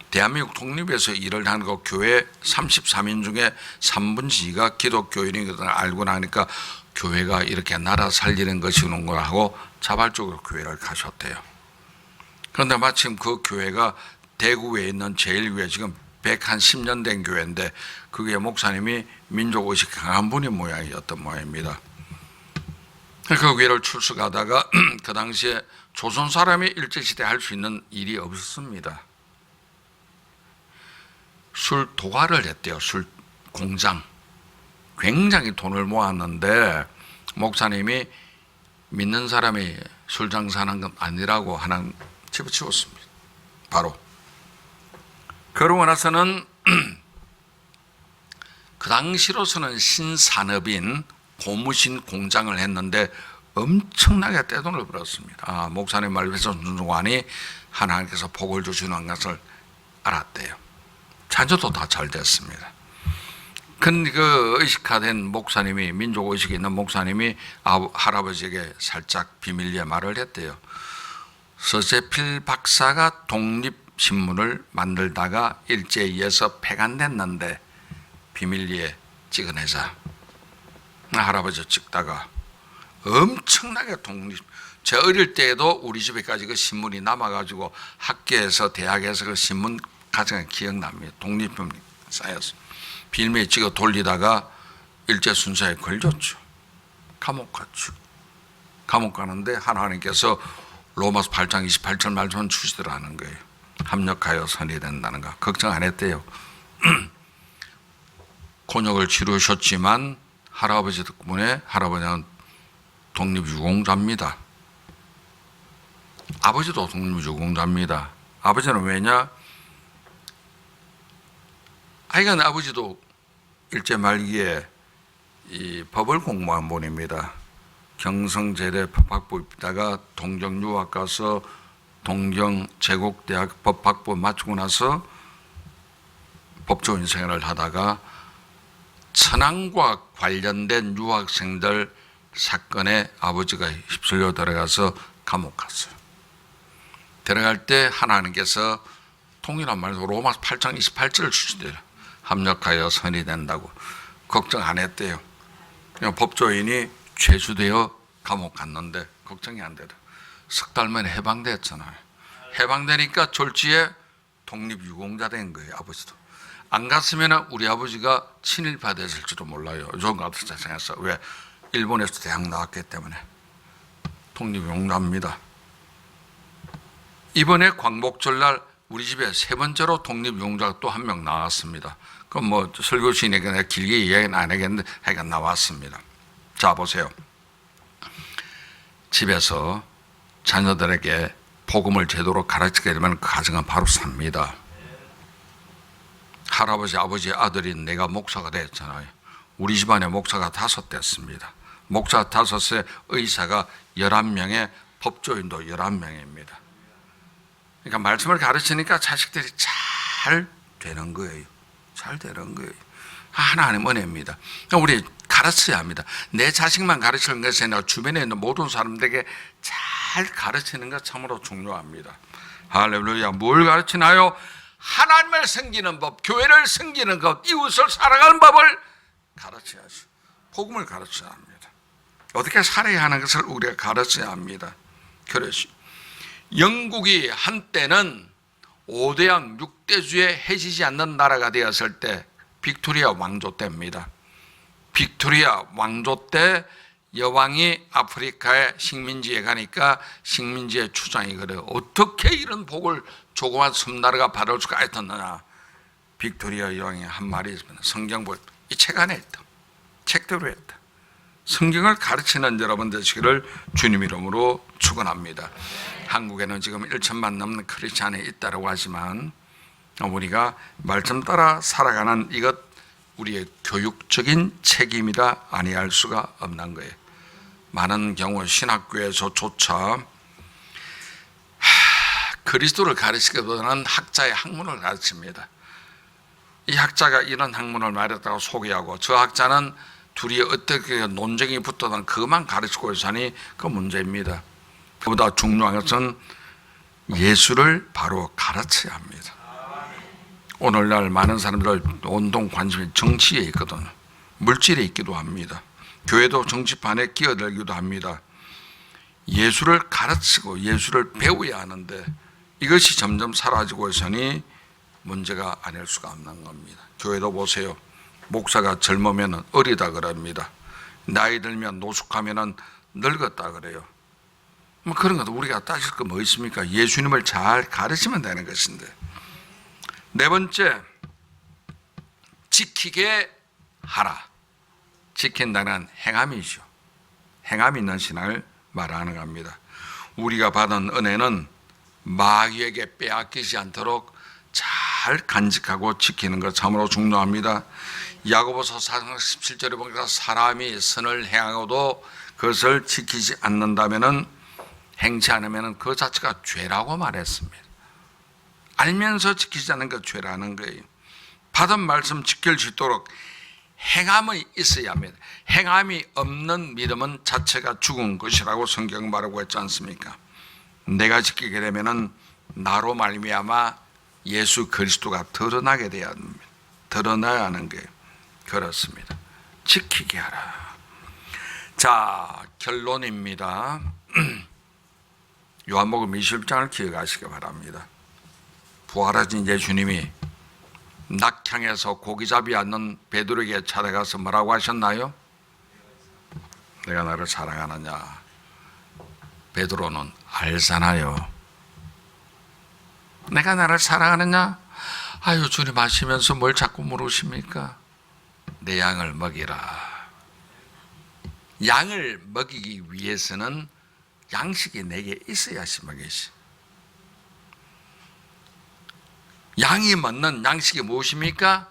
대한민국 독립에서 일을 하는 그 교회 33인 중에 3분의 2가 기독교인인 것을 알고 나니까 교회가 이렇게 나라 살리는 것이는 걸 하고 자발적으로 교회를 가셨대요. 그런데 마침 그 교회가 대구에 있는 제1교회 지금 110년 된 교회인데 그게 목사님이 민족의식 강한 분이 모양이었던 모양입니다. 그 교회를 출석하다가 그 당시에 조선 사람이 일제시대 할 수 있는 일이 없었습니다. 술 도가를 했대요. 술 공장. 굉장히 돈을 모았는데 목사님이 믿는 사람이 술 장사하는 건 아니라고 하나 집어치웠습니다. 바로. 그러고 나서는 그 당시로서는 신산업인 고무신 공장을 했는데 엄청나게 떼돈을 벌었습니다. 목사님 말에서 순종하니 하나님께서 복을 주시는 것을 알았대요. 자녀도 다 잘 됐습니다. 근데 그 의식화된 목사님이, 민족의식이 있는 목사님이 할아버지에게 살짝 비밀리에 말을 했대요. 서재필 박사가 독립신문을 만들다가 일제에 의해서 폐간됐는데 비밀리에 찍어내자. 할아버지 찍다가 엄청나게 제 어릴 때에도 우리 집에까지 그 신문이 남아가지고 학교에서 대학에서 그 신문 가장 기억납니다. 독립신문이 쌓였어. 빌미에 찍어 돌리다가 일제 순사에 걸렸죠. 감옥 갔죠. 감옥 가는데 하나님께서 로마서 8장 28절 말씀 주시더라는 거예요. 합력하여 선이 된다는 거. 걱정 안 했대요. 곤욕을 치르셨지만 할아버지 덕분에 할아버지는 독립유공자입니다. 아버지도 독립유공자입니다. 아버지는 왜냐? 하여간 아버지도 일제 말기에 이 법을 공부한 분입니다. 경성제대 법학부 입다가 동경 유학 가서 동경 제국대학 법학부 마치고 나서 법조인 생활을 하다가 천황과 관련된 유학생들 사건에 아버지가 휩쓸려 들어가서 감옥 갔어요. 들어갈 때 하나님께서 통일한 말로 로마서 8장 28절을 주시대요. 합력하여 선이 된다고. 걱정 안 했대요. 그냥 법조인이 죄수되어 감옥 갔는데 걱정이 안 되더라. 석 달 만에 해방됐잖아요. 해방되니까 졸지에 독립유공자 된 거예요. 아버지도. 안 갔으면 우리 아버지가 친일파 됐을지도 몰라요. 좋은 것 같아서 생각했어. 왜? 일본에서 대학 나왔기 때문에. 독립유공자입니다. 이번에 광복절날 우리 집에 세 번째로 독립유공자가 또 한 명 나왔습니다. 그럼 뭐 설교시인에게 내가 길게 이야기는 안 하겠는데 하여간 나왔습니다. 자 보세요. 집에서 자녀들에게 복음을 제대로 가르치게 되면 그 가정은 바로 삽니다. 할아버지, 아버지의 아들인 내가 목사가 됐잖아요. 우리 집안에 목사가 5 됐습니다. 목사 5에 의사가 11명에 법조인도 11명입니다. 그러니까 말씀을 가르치니까 자식들이 잘 되는 거예요. 잘 되는 거예요. 하나님 은혜입니다. 우리 가르쳐야 합니다. 내 자식만 가르치는 것이 아니라 주변에 있는 모든 사람들에게 잘 가르치는 것 참으로 중요합니다. 할렐루야. 뭘 가르치나요? 하나님을 섬기는 법, 교회를 섬기는 것, 이웃을 살아가는 법을 가르쳐야죠. 복음을 가르쳐야 합니다. 어떻게 살아야 하는 것을 우리가 가르쳐야 합니다. 그래서 영국이 한때는 5대양 6대주에 해지지 않는 나라가 되었을 때 빅토리아 왕조 때입니다. 빅토리아 왕조 때 여왕이 아프리카의 식민지에 가니까 식민지의 주장이 그래요. 어떻게 이런 복을 조그만 섬나라가 받을 수가 있었느냐. 빅토리아 여왕이 한 말이 있습니다. 성경볼 이 책 안에 있다. 책대로 했다. 성경을 가르치는 여러분 되시기를 주님 이름으로 축원합니다. 한국에는 지금 1천만 넘는 크리스찬이 있다고 하지만 우리가 말씀 따라 살아가는 이것 우리의 교육적인 책임이라 아니할 수가 없는 거예요. 많은 경우 신학교에서조차 그리스도를 가르치기보다는 학자의 학문을 가르칩니다. 이 학자가 이런 학문을 말했다고 소개하고 저 학자는 둘이 어떻게 논쟁이 붙어든 그것만 가르치고 있으니 그 문제입니다. 그보다 중요한 것은 예수를 바로 가르쳐야 합니다. 오늘날 많은 사람들 온통 관심이 정치에 있거든. 물질에 있기도 합니다. 교회도 정치판에 끼어들기도 합니다. 예수를 가르치고 예수를 배워야 하는데 이것이 점점 사라지고 있으니 문제가 아닐 수가 없는 겁니다. 교회도 보세요. 목사가 젊으면 어리다 그럽니다. 나이 들면 노숙하면 늙었다 그래요. 뭐 그런 것도 우리가 따질 거 뭐 있습니까? 예수님을 잘 가르치면 되는 것인데. 네 번째, 지키게 하라. 지킨다는 행함이죠. 행함 있는 신앙을 말하는 겁니다. 우리가 받은 은혜는 마귀에게 빼앗기지 않도록 잘 간직하고 지키는 것 참으로 중요합니다. 야고보서 4장 17절에 보니까 사람이 선을 행하고도 그것을 지키지 않는다면은 행치 않으면 그 자체가 죄라고 말했습니다. 알면서 지키지 않는 것 죄라는 거예요. 받은 말씀 지킬 수 있도록 행함이 있어야 합니다. 행함이 없는 믿음은 자체가 죽은 것이라고 성경 말하고 있지 않습니까? 내가 지키게 되면은 나로 말미암아 예수 그리스도가 드러나게 돼야 합니다. 드러나야 하는 게 그렇습니다. 지키게 하라. 자, 결론입니다. 요한복음 20장을 기억하시기 바랍니다. 부활하신 예수님이 낙향에서 고기잡이 않는 베드로에게 찾아가서 뭐라고 하셨나요? 내가 나를 사랑하느냐? 베드로는 알잖아요. 내가 나를 사랑하느냐? 아유, 주님 아시면서 뭘 자꾸 물으십니까? 내 양을 먹이라. 양을 먹이기 위해서는 양식이 내게 있어야지 먹이지. 양이 먹는 양식이 무엇입니까?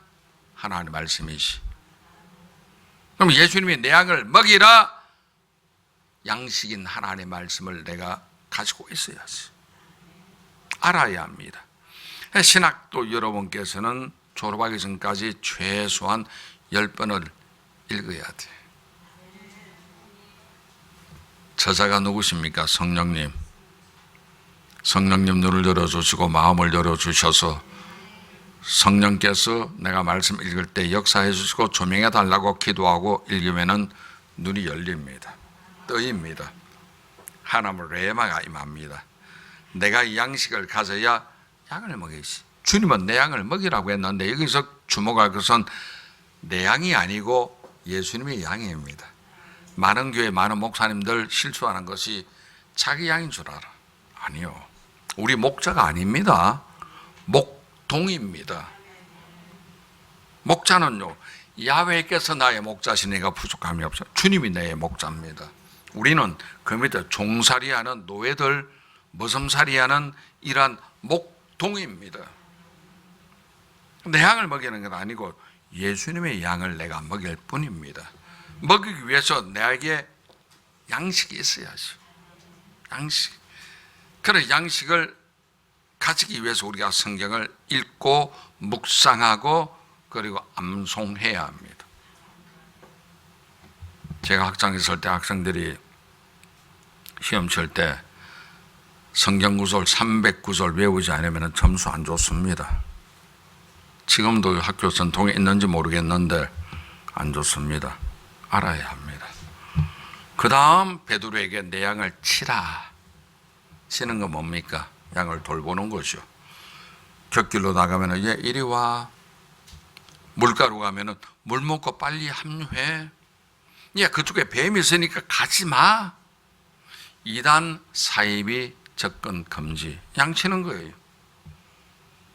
하나님의 말씀이지. 그럼 예수님이 내 양을 먹이라. 양식인 하나님의 말씀을 내가 가지고 있어야지. 알아야 합니다. 신학도 여러분께서는 졸업하기 전까지 최소한 10번을 읽어야 돼. 저자가 누구십니까? 성령님. 성령님 눈을 열어주시고 마음을 열어주셔서 성령께서 내가 말씀 읽을 때 역사해 주시고 조명해 달라고 기도하고 읽으면은 눈이 열립니다. 뜨입니다. 하나님의 레마가 임합니다. 내가 이 양식을 가져야 양을 먹이지. 주님은 내 양을 먹이라고 했는데 여기서 주목할 것은 내 양이 아니고 예수님의 양입니다. 많은 교회 많은 목사님들 실수하는 것이 자기 양인 줄 알아. 아니요. 우리 목자가 아닙니다. 목동입니다. 목자는요, 야훼께서 나의 목자시니까 부족함이 없어. 주님이 나의 목자입니다. 우리는 그 밑에 종살이하는 노예들, 머슴살이하는 이러한 목동입니다. 내 양을 먹이는 건 아니고 예수님의 양을 내가 먹일 뿐입니다. 먹이기 위해서 내게 양식이 있어야죠. 양식. 그런 양식을 가지기 위해서 우리가 성경을 읽고 묵상하고 그리고 암송해야 합니다. 제가 학창 있을 때 학생들이 시험 칠 때 성경 구절 300구절 외우지 않으면 점수 안 좋습니다. 지금도 학교 전통에 있는지 모르겠는데 안 좋습니다. 알아야 합니다. 그 다음 베드로에게 내 양을 치라. 치는 건 뭡니까? 양을 돌보는 거죠. 곁길로 나가면 얘 이리 와. 물가로 가면 물 먹고 빨리 합류해. 얘 그쪽에 뱀이 있으니까 가지 마. 2단 사입이 접근 금지. 양 치는 거예요.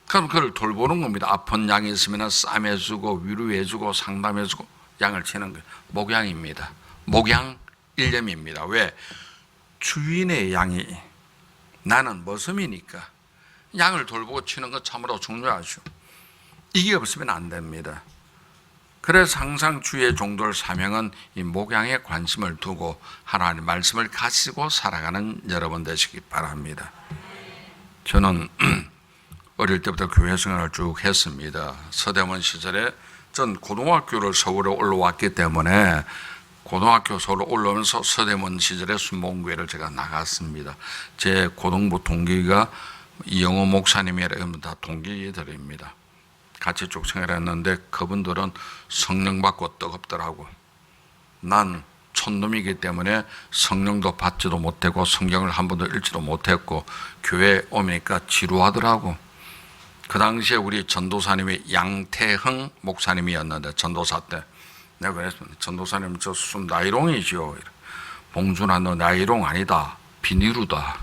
그럼 그걸 돌보는 겁니다. 아픈 양이 있으면 싸매주고 위로해주고 상담해주고 양을 치는 거예요. 목양입니다. 목양 일념입니다. 왜? 주인의 양이 나는 머슴이니까 양을 돌보고 치는 것 참으로 중요하죠. 이게 없으면 안 됩니다. 그래서 항상 주의 종들 사명은 이 목양에 관심을 두고 하나님 말씀을 가지고 살아가는 여러분 되시기 바랍니다. 저는 어릴 때부터 교회 생활을 쭉 했습니다. 서대문 시절에 전 고등학교를 서울에 올라왔기 때문에 고등학교 서울에 올라오면서 서대문 시절에 순복음교회를 제가 나갔습니다. 제 고등부 동기가 이영호 목사님이라 이러면 다 동기들입니다. 같이 쭉 생활했는데 그분들은 성령 받고 뜨겁더라고. 난 촌놈이기 때문에 성령도 받지도 못하고 성경을 한 번도 읽지도 못했고 교회에 오니까 지루하더라고. 그 당시에 우리 전도사님이 양태흥 목사님이었는데 전도사 때 내가 그랬습니다. 전도사님 저 무슨 나이롱이죠. 봉준아 너 나이롱 아니다. 비니루다.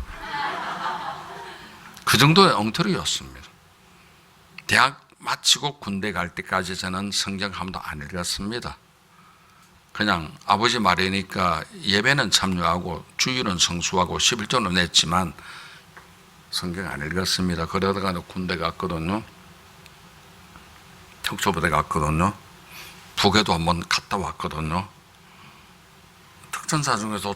그 정도의 엉터리였습니다. 대학 마치고 군대 갈 때까지 저는 성경 한 번도 안 읽었습니다. 그냥 아버지 말이니까 예배는 참여하고 주일은 성수하고 11조는 냈지만 성경 안 읽었습니다. 그러다가 군대 갔거든요. 특수부대 갔거든요. 북에도 한번 갔다 왔거든요. 특전사 중에서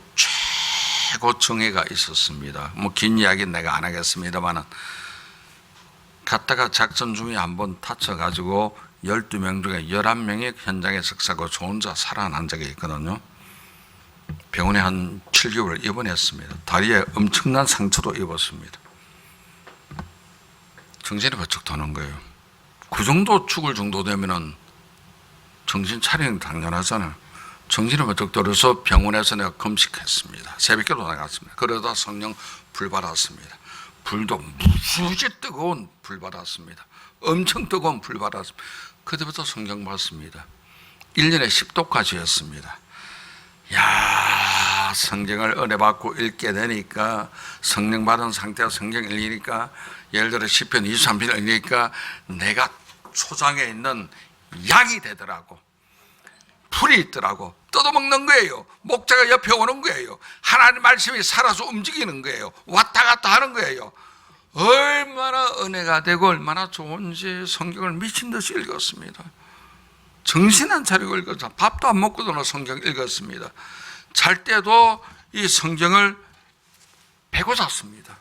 최고 정예가 있었습니다. 뭐 긴 이야기는 내가 안 하겠습니다만은 갔다가 작전 중에 한번 다쳐가지고 12명 중에 11명이 현장에 석사고 저 혼자 살아난 적이 있거든요. 병원에 한 7개월 입원했습니다. 다리에 엄청난 상처도 입었습니다. 정신이 번쩍 도는 거예요. 그 정도 죽을 정도 되면은 정신 차리는 당연하잖아요. 정신이 번쩍 들어서 병원에서 내가 금식했습니다. 새벽기도 나갔습니다. 그러다 성령 불 받았습니다. 불도 무수히 뜨거운 불 받았습니다. 엄청 뜨거운 불 받았습니다. 그때부터 성경 받습니다. 1년에 10도까지였습니다. 야, 성경을 은혜 받고 읽게 되니까 성령 받은 상태에서 성경 읽으니까 예를 들어 시편 23편을 읽으니까 내가 초장에 있는 약이 되더라고. 풀이 있더라고. 뜯어먹는 거예요. 목자가 옆에 오는 거예요. 하나님 말씀이 살아서 움직이는 거예요. 왔다 갔다 하는 거예요. 얼마나 은혜가 되고 얼마나 좋은지 성경을 미친 듯이 읽었습니다. 정신 안 차리고 읽었어요. 밥도 안 먹고도 성경 읽었습니다. 잘 때도 이 성경을 베고 잤습니다.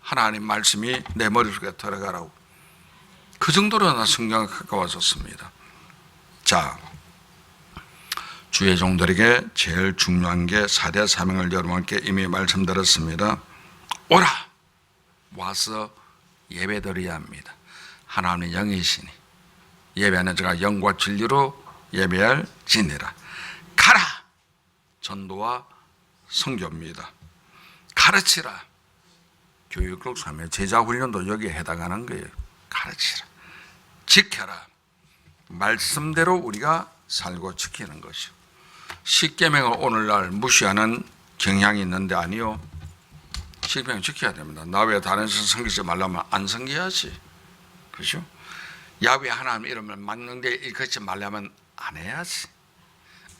하나님 말씀이 내 머릿속에 들어가라고. 그 정도로 나 성경에 가까워졌습니다. 자, 주의 종들에게 제일 중요한 게 4대 사명을 여러분께 이미 말씀드렸습니다. 오라! 와서 예배드려야 합니다. 하나님의 영이시니 예배하는 자가 영과 진리로 예배할 지니라. 가라! 전도와 선교입니다. 가르치라. 교육을 하며 제자훈련도 여기에 해당하는 거예요. 가르치라. 지켜라. 말씀대로 우리가 살고 지키는 것이요. 십계명을 오늘날 무시하는 경향이 있는데 아니요. 십계명 지켜야 됩니다. 나 외에 다른 신 섬기지 말라면 안 섬겨야지. 그렇죠? 야훼 하나님 이름을 막는데 일컫지 말라면 안 해야지.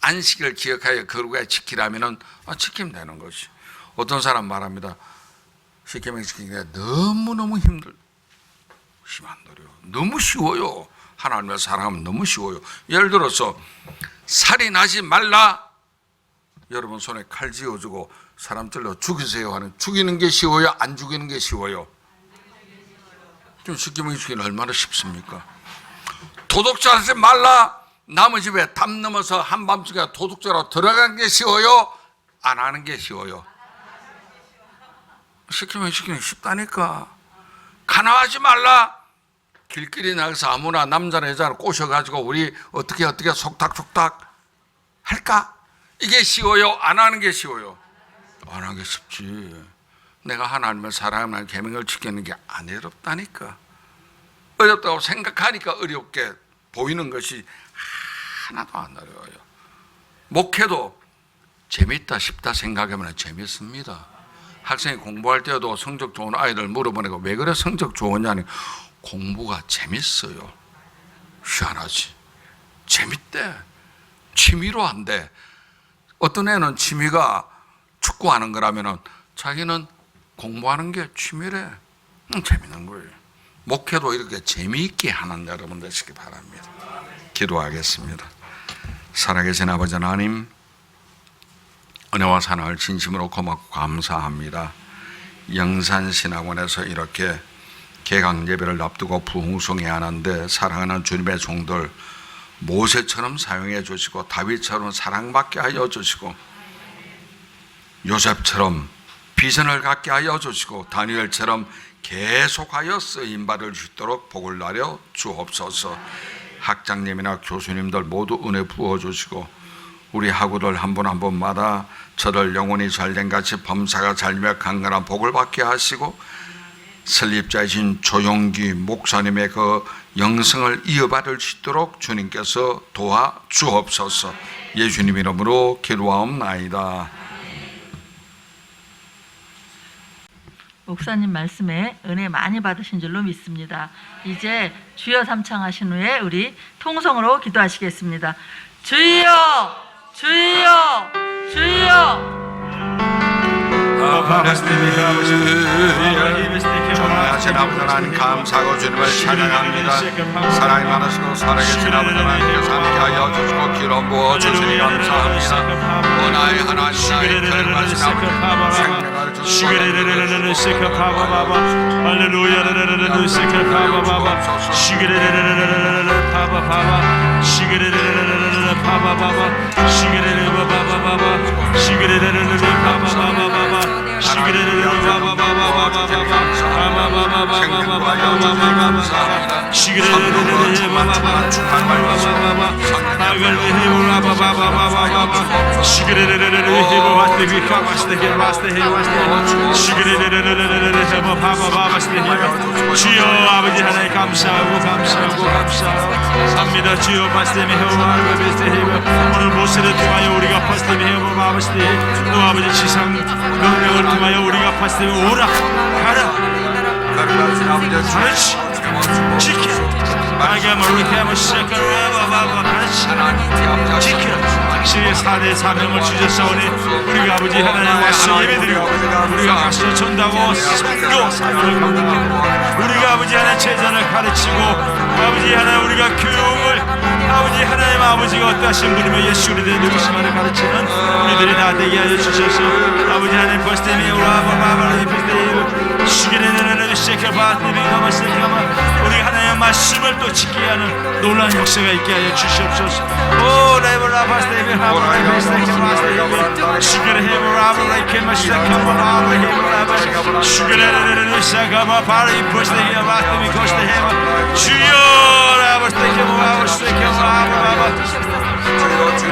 안식을 기억하여 거룩하게 지키라면은 지키면 되는 것이. 어떤 사람 말합니다. 십계명 지키기가 너무너무 힘들어. 너무 쉬워요. 하나님을 사랑하면 너무 쉬워요. 예를 들어서 살인하지 말라. 여러분 손에 칼 쥐어주고 사람 찔러 죽이세요 하는 죽이는 게 쉬워요? 안 죽이는 게 쉬워요? 좀 십계명 지키기는 얼마나 쉽습니까? 도둑질 하지 말라. 남의 집에 담 넘어서 한밤중에 도둑질하러 들어가는 게 쉬워요? 안 하는 게 쉬워요? 십계명 지키는 쉽다니까. 가난하지 말라. 길거리 나가서 아무나 남자나 여자나 꼬셔가지고 우리 어떻게 속닥속닥 할까? 이게 쉬워요? 안 하는 게 쉬워요? 안 하는 게 쉽지. 내가 하나님을 사랑하면 계명을 지키는 게 안 어렵다니까. 어렵다고 생각하니까 어렵게 보이는 것이 하나도 안 어려워요. 목회도 재밌다 싶다 생각하면 재밌습니다. 학생이 공부할 때도 성적 좋은 아이들 물어보니까 왜 그래 성적 좋으냐니 공부가 재밌어요. 희한하지. 재밌대. 취미로 한대. 어떤 애는 취미가 축구하는 거라면은 자기는 공부하는 게 취미래. 재밌는 거예요. 목회도 이렇게 재미있게 하는 여러분 되시기 바랍니다. 기도하겠습니다. 살아계신 아버지 하나님, 은혜와 사랑을 진심으로 고맙고 감사합니다. 영산신학원에서 이렇게 개강 예배를 앞두고 부흥성회 하는데 사랑하는 주님의 종들 모세처럼 사용해 주시고 다윗처럼 사랑받게 하여 주시고 요셉처럼 비전을 갖게 하여 주시고 다니엘처럼 계속하여 쓰임받을 수 있도록 복을 나려 주옵소서. 학장님이나 교수님들 모두 은혜 부어주시고 우리 학우들 한 분 한 분마다 저들 영혼이 잘된 같이 범사가 잘며 강건한 복을 받게 하시고 설립자이신 조용기 목사님의 그 영성을 이어받을 수 있도록 주님께서 도와 주옵소서. 예수님 이름으로 기도하옵나이다. 목사님 말씀에 은혜 많이 받으신 줄로 믿습니다. 이제 주여 삼창하신 후에 우리 통성으로 기도하시겠습니다. 주여, 주여, 주여. 전능하신 아버지 하나님 감사하고 주님을 찬양합니다. 사랑이 많으시고 살아계신 아버지 하나님께서 함께하여 주시고 기름 부어 주시니 감사합니다. 원하의 하나님 나의 결말하신 아버지 생명을 주시고 주여 아버지 하나님 감사합니다. 주여 말씀에 오늘 모세를 통하여 우리가 말씀에 또 아버지 지상 명령을 통하여 우리가 말씀에 오라 가라 가르치 지켜 지키라. 당신의 사대 사명을 주셨사오니 우리가 아버지 하나님 와서 예배드리고 우리가 가서 전다고 선교 사명을 감당하고 우리가 아버지 하나님 제자를 가르치고 아버지 하나님 우리가 교육을 아버지 하나님 아버지가 어떠하신 분이며 예수 그리스도의 누구심을 가르치는 우리들이 다 되게 하여 주셔서 아버지 하나님 버스데미 오라바바바리 버스데미 시기레네네네 시켜바스데미가 버스데미가 우리 하나님의 말씀을 또 지키게 하는 놀라운 역사가 있게 하여 주시옵소서. 오 레벨라 버스데미 하바리 버스데미 버스데미 시기레헤브라바리 케마시다카바라바 헤브라바 시기레네네네 시가바바리 버스데미 버스데미 버스데미 주여 라버스데미 버스데미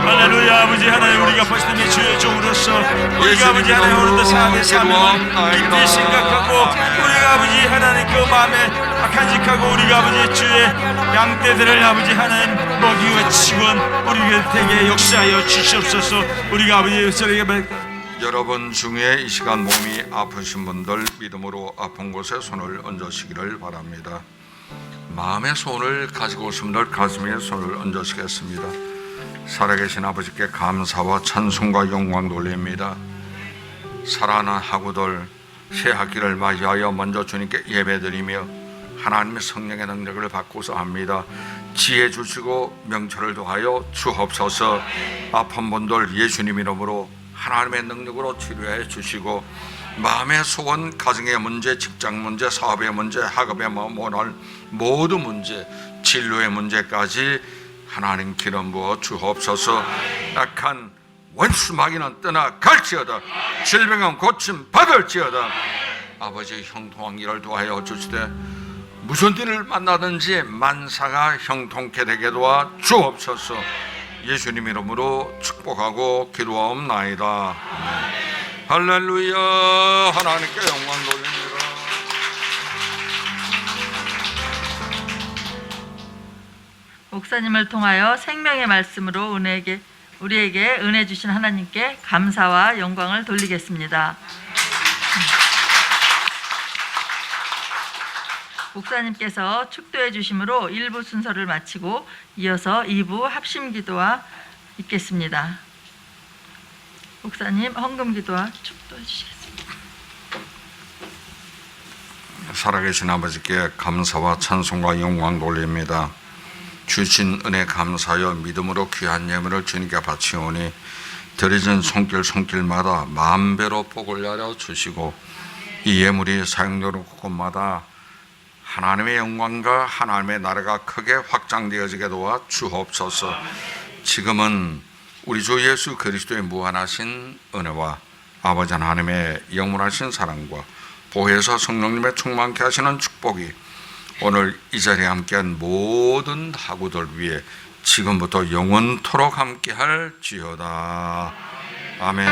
할렐루야. 아버지 하나님 우리가 버스데미 주의 종으로서 우리가 아버지 하나님 오늘도 사람의 사명을 깊이 생각하고 우리가 아버지 하나님 그 마음에 간직하고 우리가 아버지 주의 양떼들을 아버지 하나님 먹이고 치곤 우리가 되게 역사하여 주시옵소서. 우리가 아버지 소리가 여러분 중에 이 시간 몸이 아프신 분들 믿음으로 아픈 곳에 손을 얹으시기를 바랍니다. 마음의 손을 가지고 오신 분들 가슴에 손을 얹으시겠습니다. 살아계신 아버지께 감사와 찬송과 영광 돌립니다. 사랑하는 학우들 새 학기를 맞이하여 먼저 주님께 예배드리며 하나님의 성령의 능력을 받고서 합니다. 지혜 주시고 명철을 더하여 주옵소서. 아픈 분들 예수님 이름으로 하나님의 능력으로 치료해 주시고 마음의 소원, 가정의 문제, 직장 문제, 사업의 문제, 학업의 모든 문제, 진로의 문제까지 하나님 기름 부어 주옵소서. 악한 원수 마귀는 떠나갈지어다. 질병은 고침 받을지어다. 아버지 형통한 길을 도하여 주시되 무슨 일을 만나든지 만사가 형통케 되게 도와 주옵소서. 예수님 이름으로 축복하고 기도하옵나이다. 할렐루야. 하나님께 영광 돌립니다. 목사님을 통하여 생명의 말씀으로 우리에게 은혜 주신 하나님께 감사와 영광을 돌리겠습니다. 목사님께서 축도해 주심으로 1부 순서를 마치고 이어서 2부 합심 기도와 있겠습니다. 목사님 헌금 기도와 축도해 주시겠습니다. 살아계신 아버지께 감사와 찬송과 영광 돌립니다. 주신 은혜 감사하여 믿음으로 귀한 예물을 주님께 바치오니 드려진 손길마다 만배로 복을 내려 주시고 이 예물이 사용되는 곳마다 하나님의 영광과 하나님의 나라가 크게 확장되어지게 도와 주옵소서. 지금은 우리 주 예수 그리스도의 무한하신 은혜와 아버지 하나님의 영원하신 사랑과 보혜사 성령님의 충만케 하시는 축복이 오늘 이 자리에 함께한 모든 학우들 위해 지금부터 영원토록 함께할 지어다. 아멘.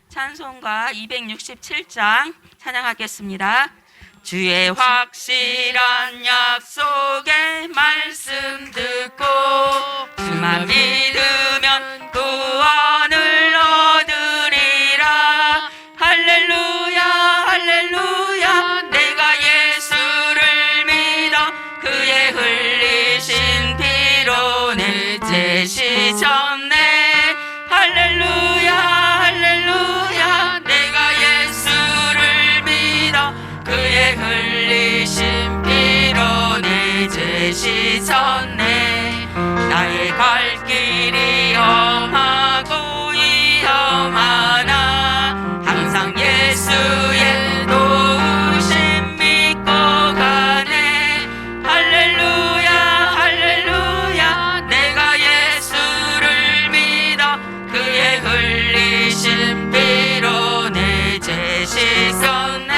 찬송가 267장 찬양하겠습니다. 주의 확실한 약속의 말씀 듣고 주만 믿으면 구원을 얻으리라. 할렐루야 할렐루야 내가 예수를 믿어 그의 흘리신 피로 내 죄 씻었네. 할렐루야 할렐루야 내가 예수를 믿어 그의 흘리신 피로 내 죄 씻었네. 나의 갈 길이 험하고 위험하나 항상 예수의 도우심 믿고 가네. 할렐루야 할렐루야 내가 예수를 믿어 그의 흘리신 피로 내 죄 씻었네.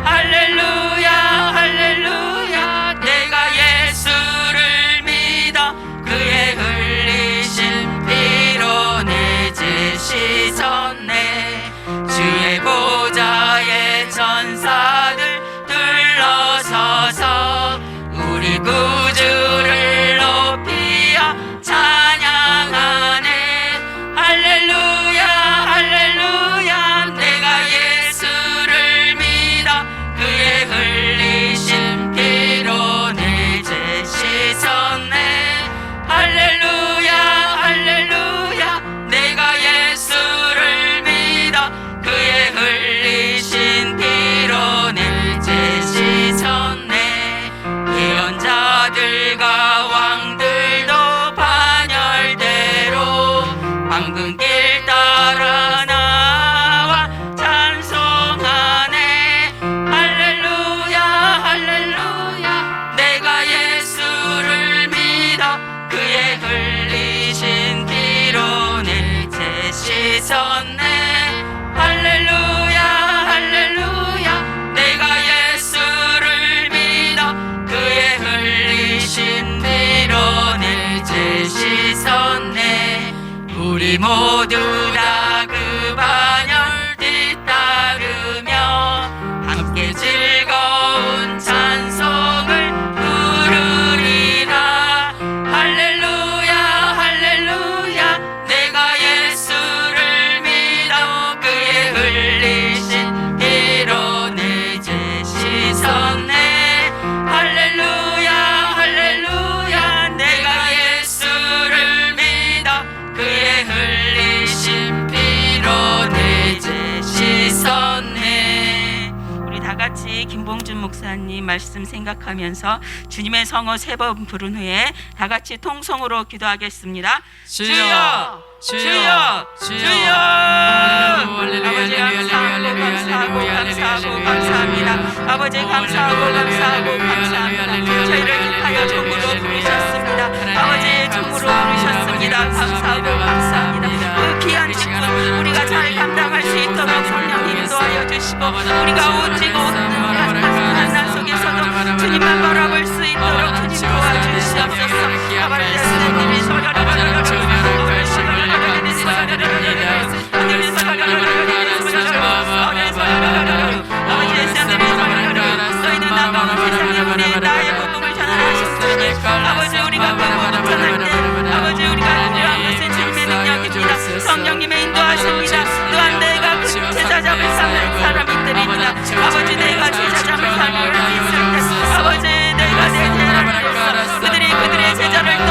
할렐루야 할렐루야 내가 예수를 믿어 그의 흘리신 피로 내 죄 씻었네. 주의 보좌에 천사들 둘러서서 우리 구주를 높이어 찬양하네. 할렐루야 할렐루야 내가 예수를 믿어 그의 흘리신 피로 내 죄 씻었네. 할렐루야 할렐루야 내가 예수를 믿어 그의 흘리신 피로 내 죄 씻었네. 예언자들과 왕들도 반열대로 황금길 따라 나와 찬송하네. 할렐루야 할렐루야 내가 예수를 믿어 그의 흘리신 피로 내 죄 씻었네. 할렐루야 할렐루야 내가 예수를 믿어 그의 흘리신 피로 내 죄 씻었네. 우리 모두 다 그 반열 뒤따르며 함께 즐거운 찬송을 부르리라. 할렐루야 할렐루야 내가 예수를 믿어 그의 흘리신 피로 내 죄 씻었네. 할렐루야 할렐루야 내가 예수를 믿어 그의 흘리신 피로 내 죄 씻었네. 우리 다 같이 김봉준 목사님 말씀 생각하면서 주님의 성호 3번 부른 후에 다 같이 통성으로 기도하겠습니다. 주여 주여 주여. 아버지 감사하고 감사하고 감사합니다. 아버지 감사하고 감사하고 감사합니다. 저희를 택하여 종으로 부르셨습니다. 아버지 종으로 부르셨습니다. 감사하고 감사합니다. 그 귀한 직분 우리가 잘 감당할 수 있도록 성령 인도하여 주시고 우리가 오직 없는 한난 속에서도 주님만 바라볼 수 있도록 주님 도와주시옵소서. 아버지 예수님이 너희는 나가온 세상에 우리 나의 복음을 전하신 주님. 아버지 우리가 복음을 전할 때 아버지 우리가 필요한 것은 주님의 능력입니다. 성령님의 인도하십니다. 또한 내가 그 제자잡을 삼는 사람들입니다. 아버지 내가 제자잡을 삼을 수 있을 때 아버지 내가 내 제자를 그들이 그들의 제자를 또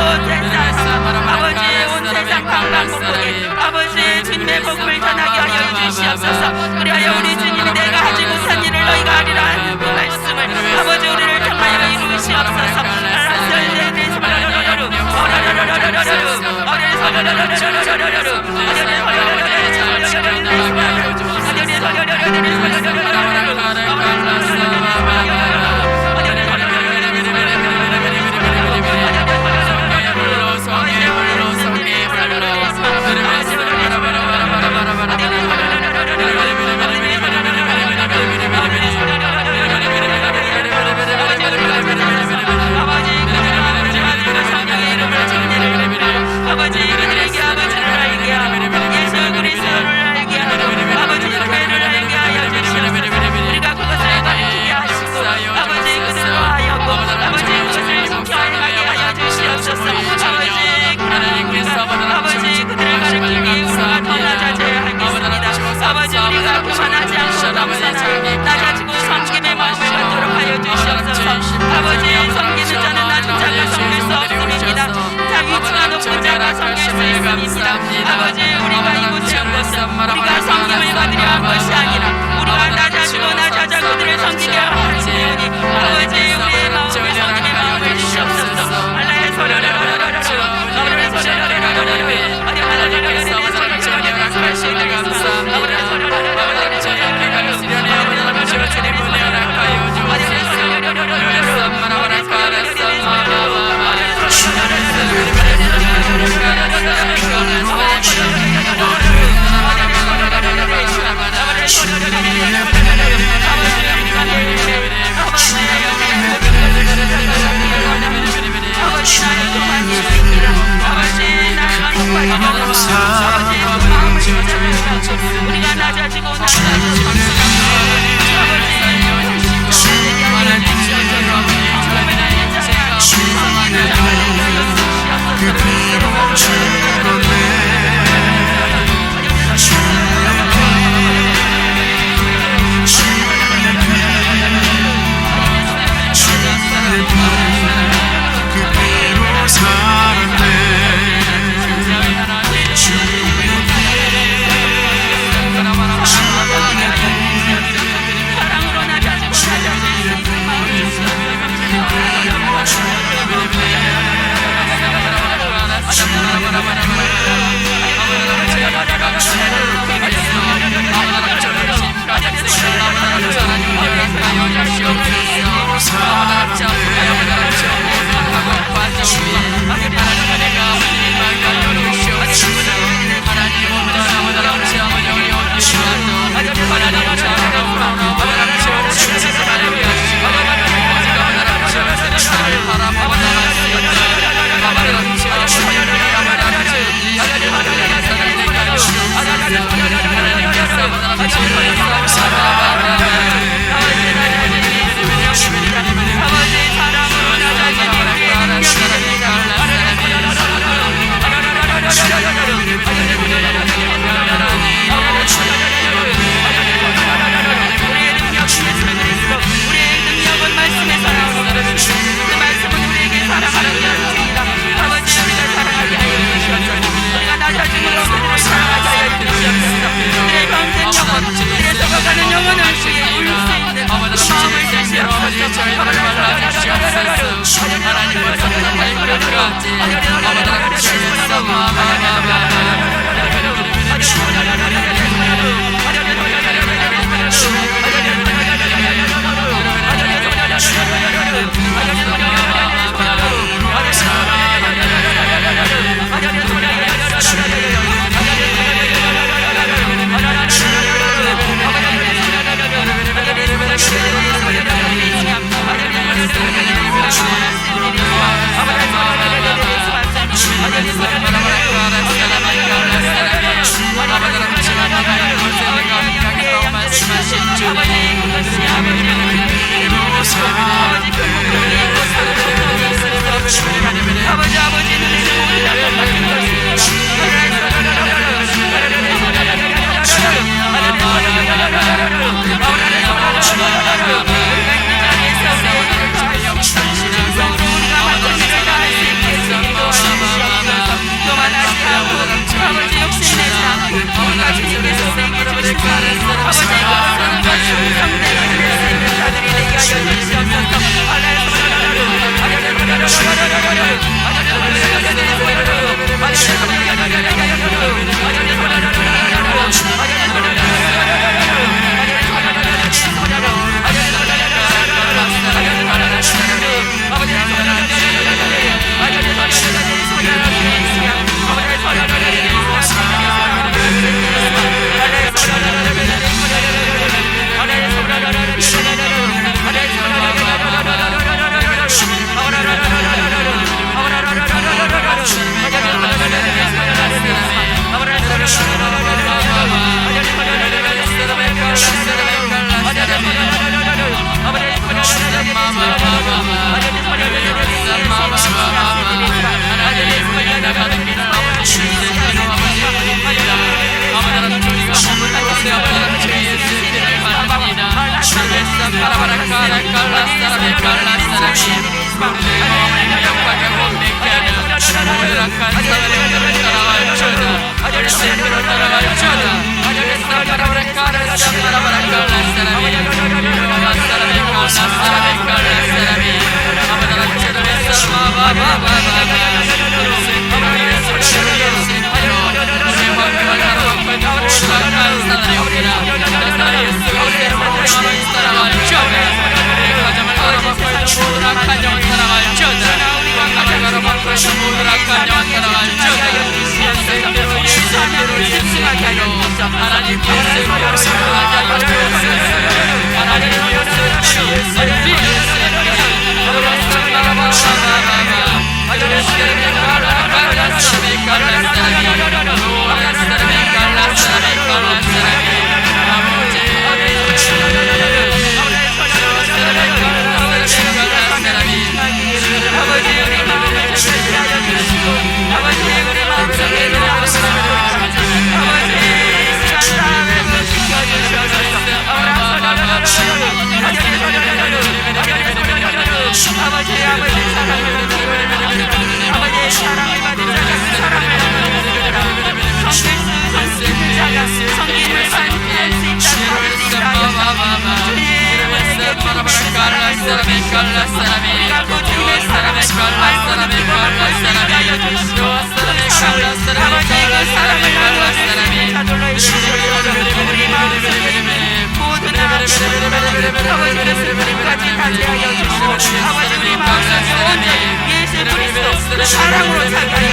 아버지 그들에게 아버지를 알게 하고 예수 그리스도를 알게 하고 아버지 교회를 알게 하여 주시옵소서. 우리가 그것을 가르치게 하시고 아버지 그들로 하여금 아버지 그것을 지켜하게 하여 주시옵소서. 아버지 그들을 가르치기 우리가 더 낮아져야 하겠습니다. 아버지 우리가 그만하지 않고 감사나 낮아지고 섬김의 마음을 갖도록 하여 주시옵소서. 아버지 섬기는 자는 낮은 자가 섬길 수 없음입니다. 자기 위치가 높은 자가 섬길 수 있습니다. 아버지 우리가 이곳에 한 것은 우리가 섬김을 받으려 한 것이 아니라 우리가 낮아지고 낮아져 그들을 섬기게 하시오니 아버지 우리의 마음에 섬김의 마음을 주시옵소서. 알라의 소리라라라라라 아버지의 소리라라라라라 우리가 낮아지고 아버지 사랑으로 살게 하여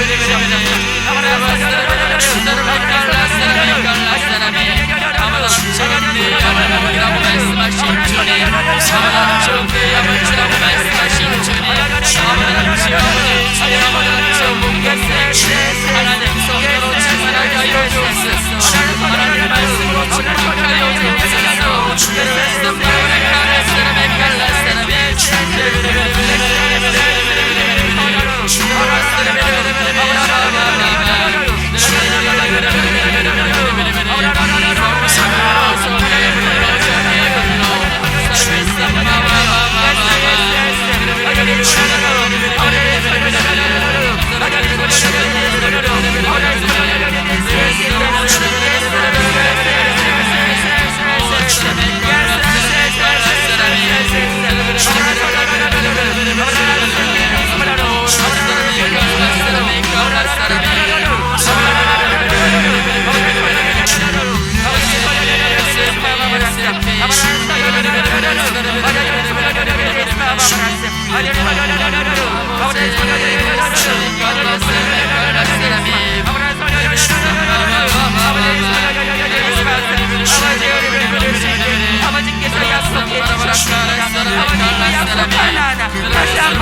아버지께서 약속해 주셨습니다. 아버지께 약속 하나하나 다시 한번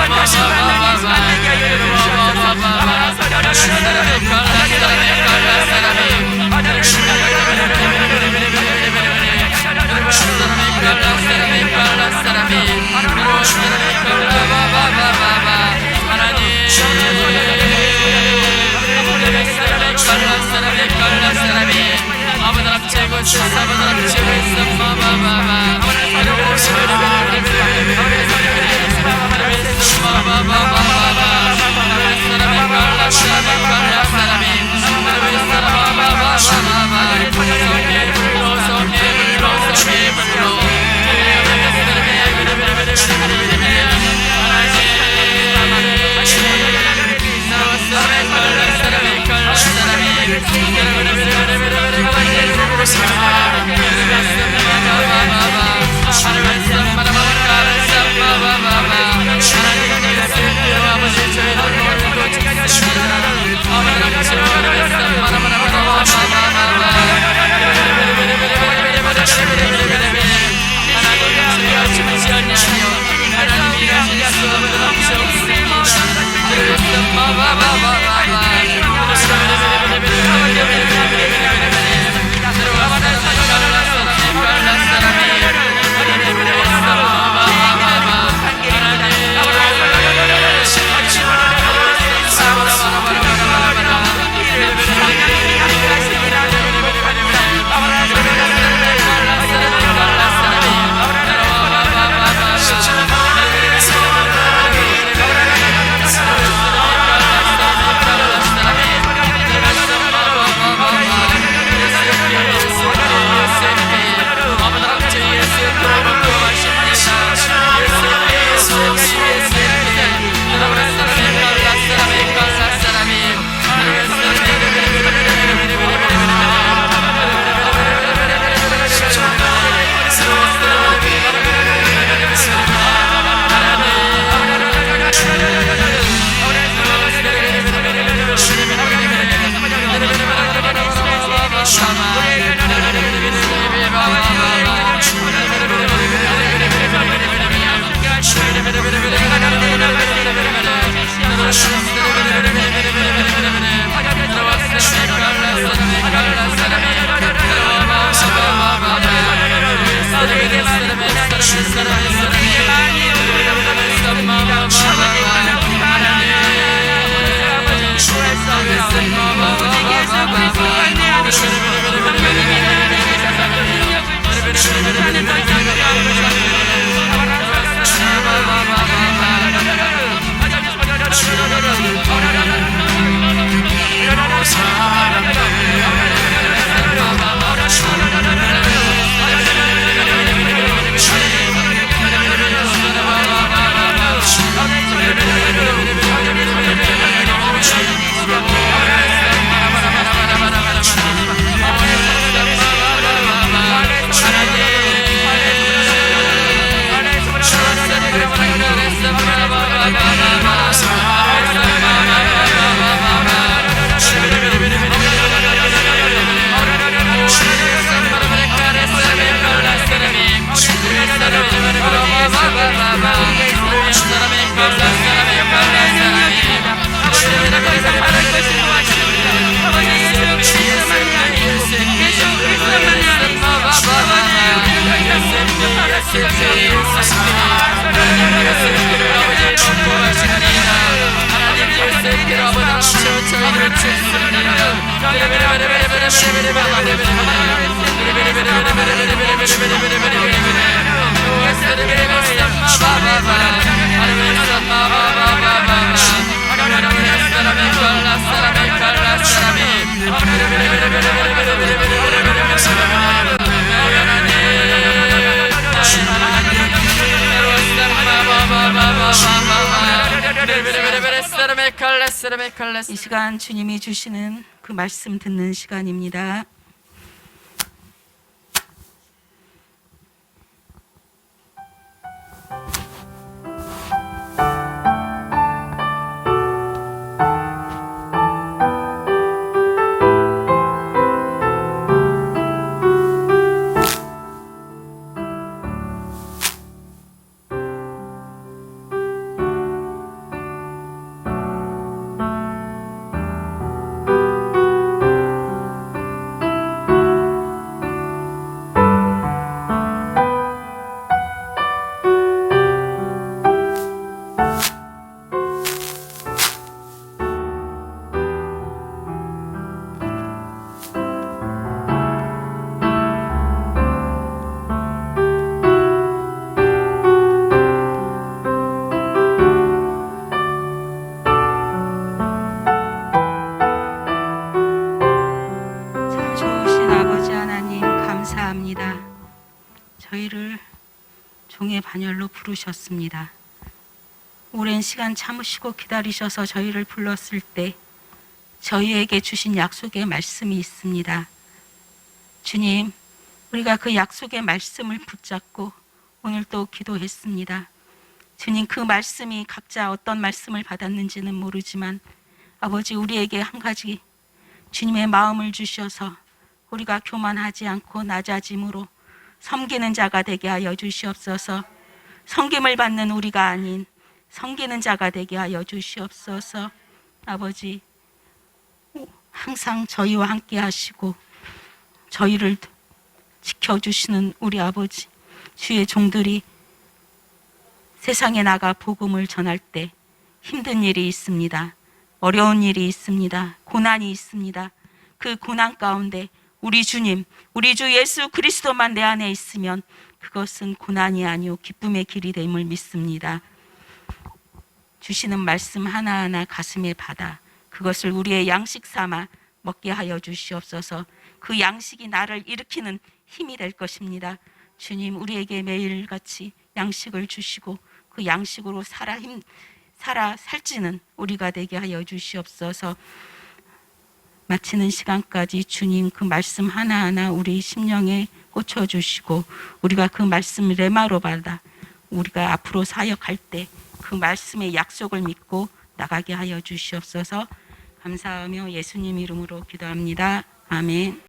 만나게 하여 하나님 이 시간 주님이 주시는 그 말씀 듣는 시간입니다. 참 좋으신 아버지 하나님 감사합니다. 저희를 종의 반열로 부르셨습니다. 오랜 시간 참으시고 기다리셔서 저희를 불렀을 때 저희에게 주신 약속의 말씀이 있습니다. 주님, 우리가 그 약속의 말씀을 붙잡고 오늘 또 기도했습니다. 주님, 그 말씀이 각자 어떤 말씀을 받았는지는 모르지만 아버지, 우리에게 한 가지 주님의 마음을 주셔서 우리가 교만하지 않고 낮아짐으로 섬기는 자가 되게 하여 주시옵소서. 섬김을 받는 우리가 아닌 섬기는 자가 되게 하여 주시옵소서. 아버지, 항상 저희와 함께 하시고 저희를 지켜주시는 우리 아버지, 주의 종들이 세상에 나가 복음을 전할 때 힘든 일이 있습니다. 어려운 일이 있습니다. 고난이 있습니다. 그 고난 가운데 우리 주님, 우리 주 예수 그리스도만 내 안에 있으면 그것은 고난이 아니오 기쁨의 길이 됨을 믿습니다. 주시는 말씀 하나하나 가슴에 받아 그것을 우리의 양식 삼아 먹게 하여 주시옵소서. 그 양식이 나를 일으키는 힘이 될 것입니다. 주님, 우리에게 매일같이 양식을 주시고 그 양식으로 살찌는 우리가 되게 하여 주시옵소서. 마치는 시간까지 주님 그 말씀 하나하나 우리 심령에 꽂혀주시고 우리가 그 말씀 레마로 받아 우리가 앞으로 사역할 때 그 말씀의 약속을 믿고 나가게 하여 주시옵소서. 감사하며 예수님 이름으로 기도합니다. 아멘.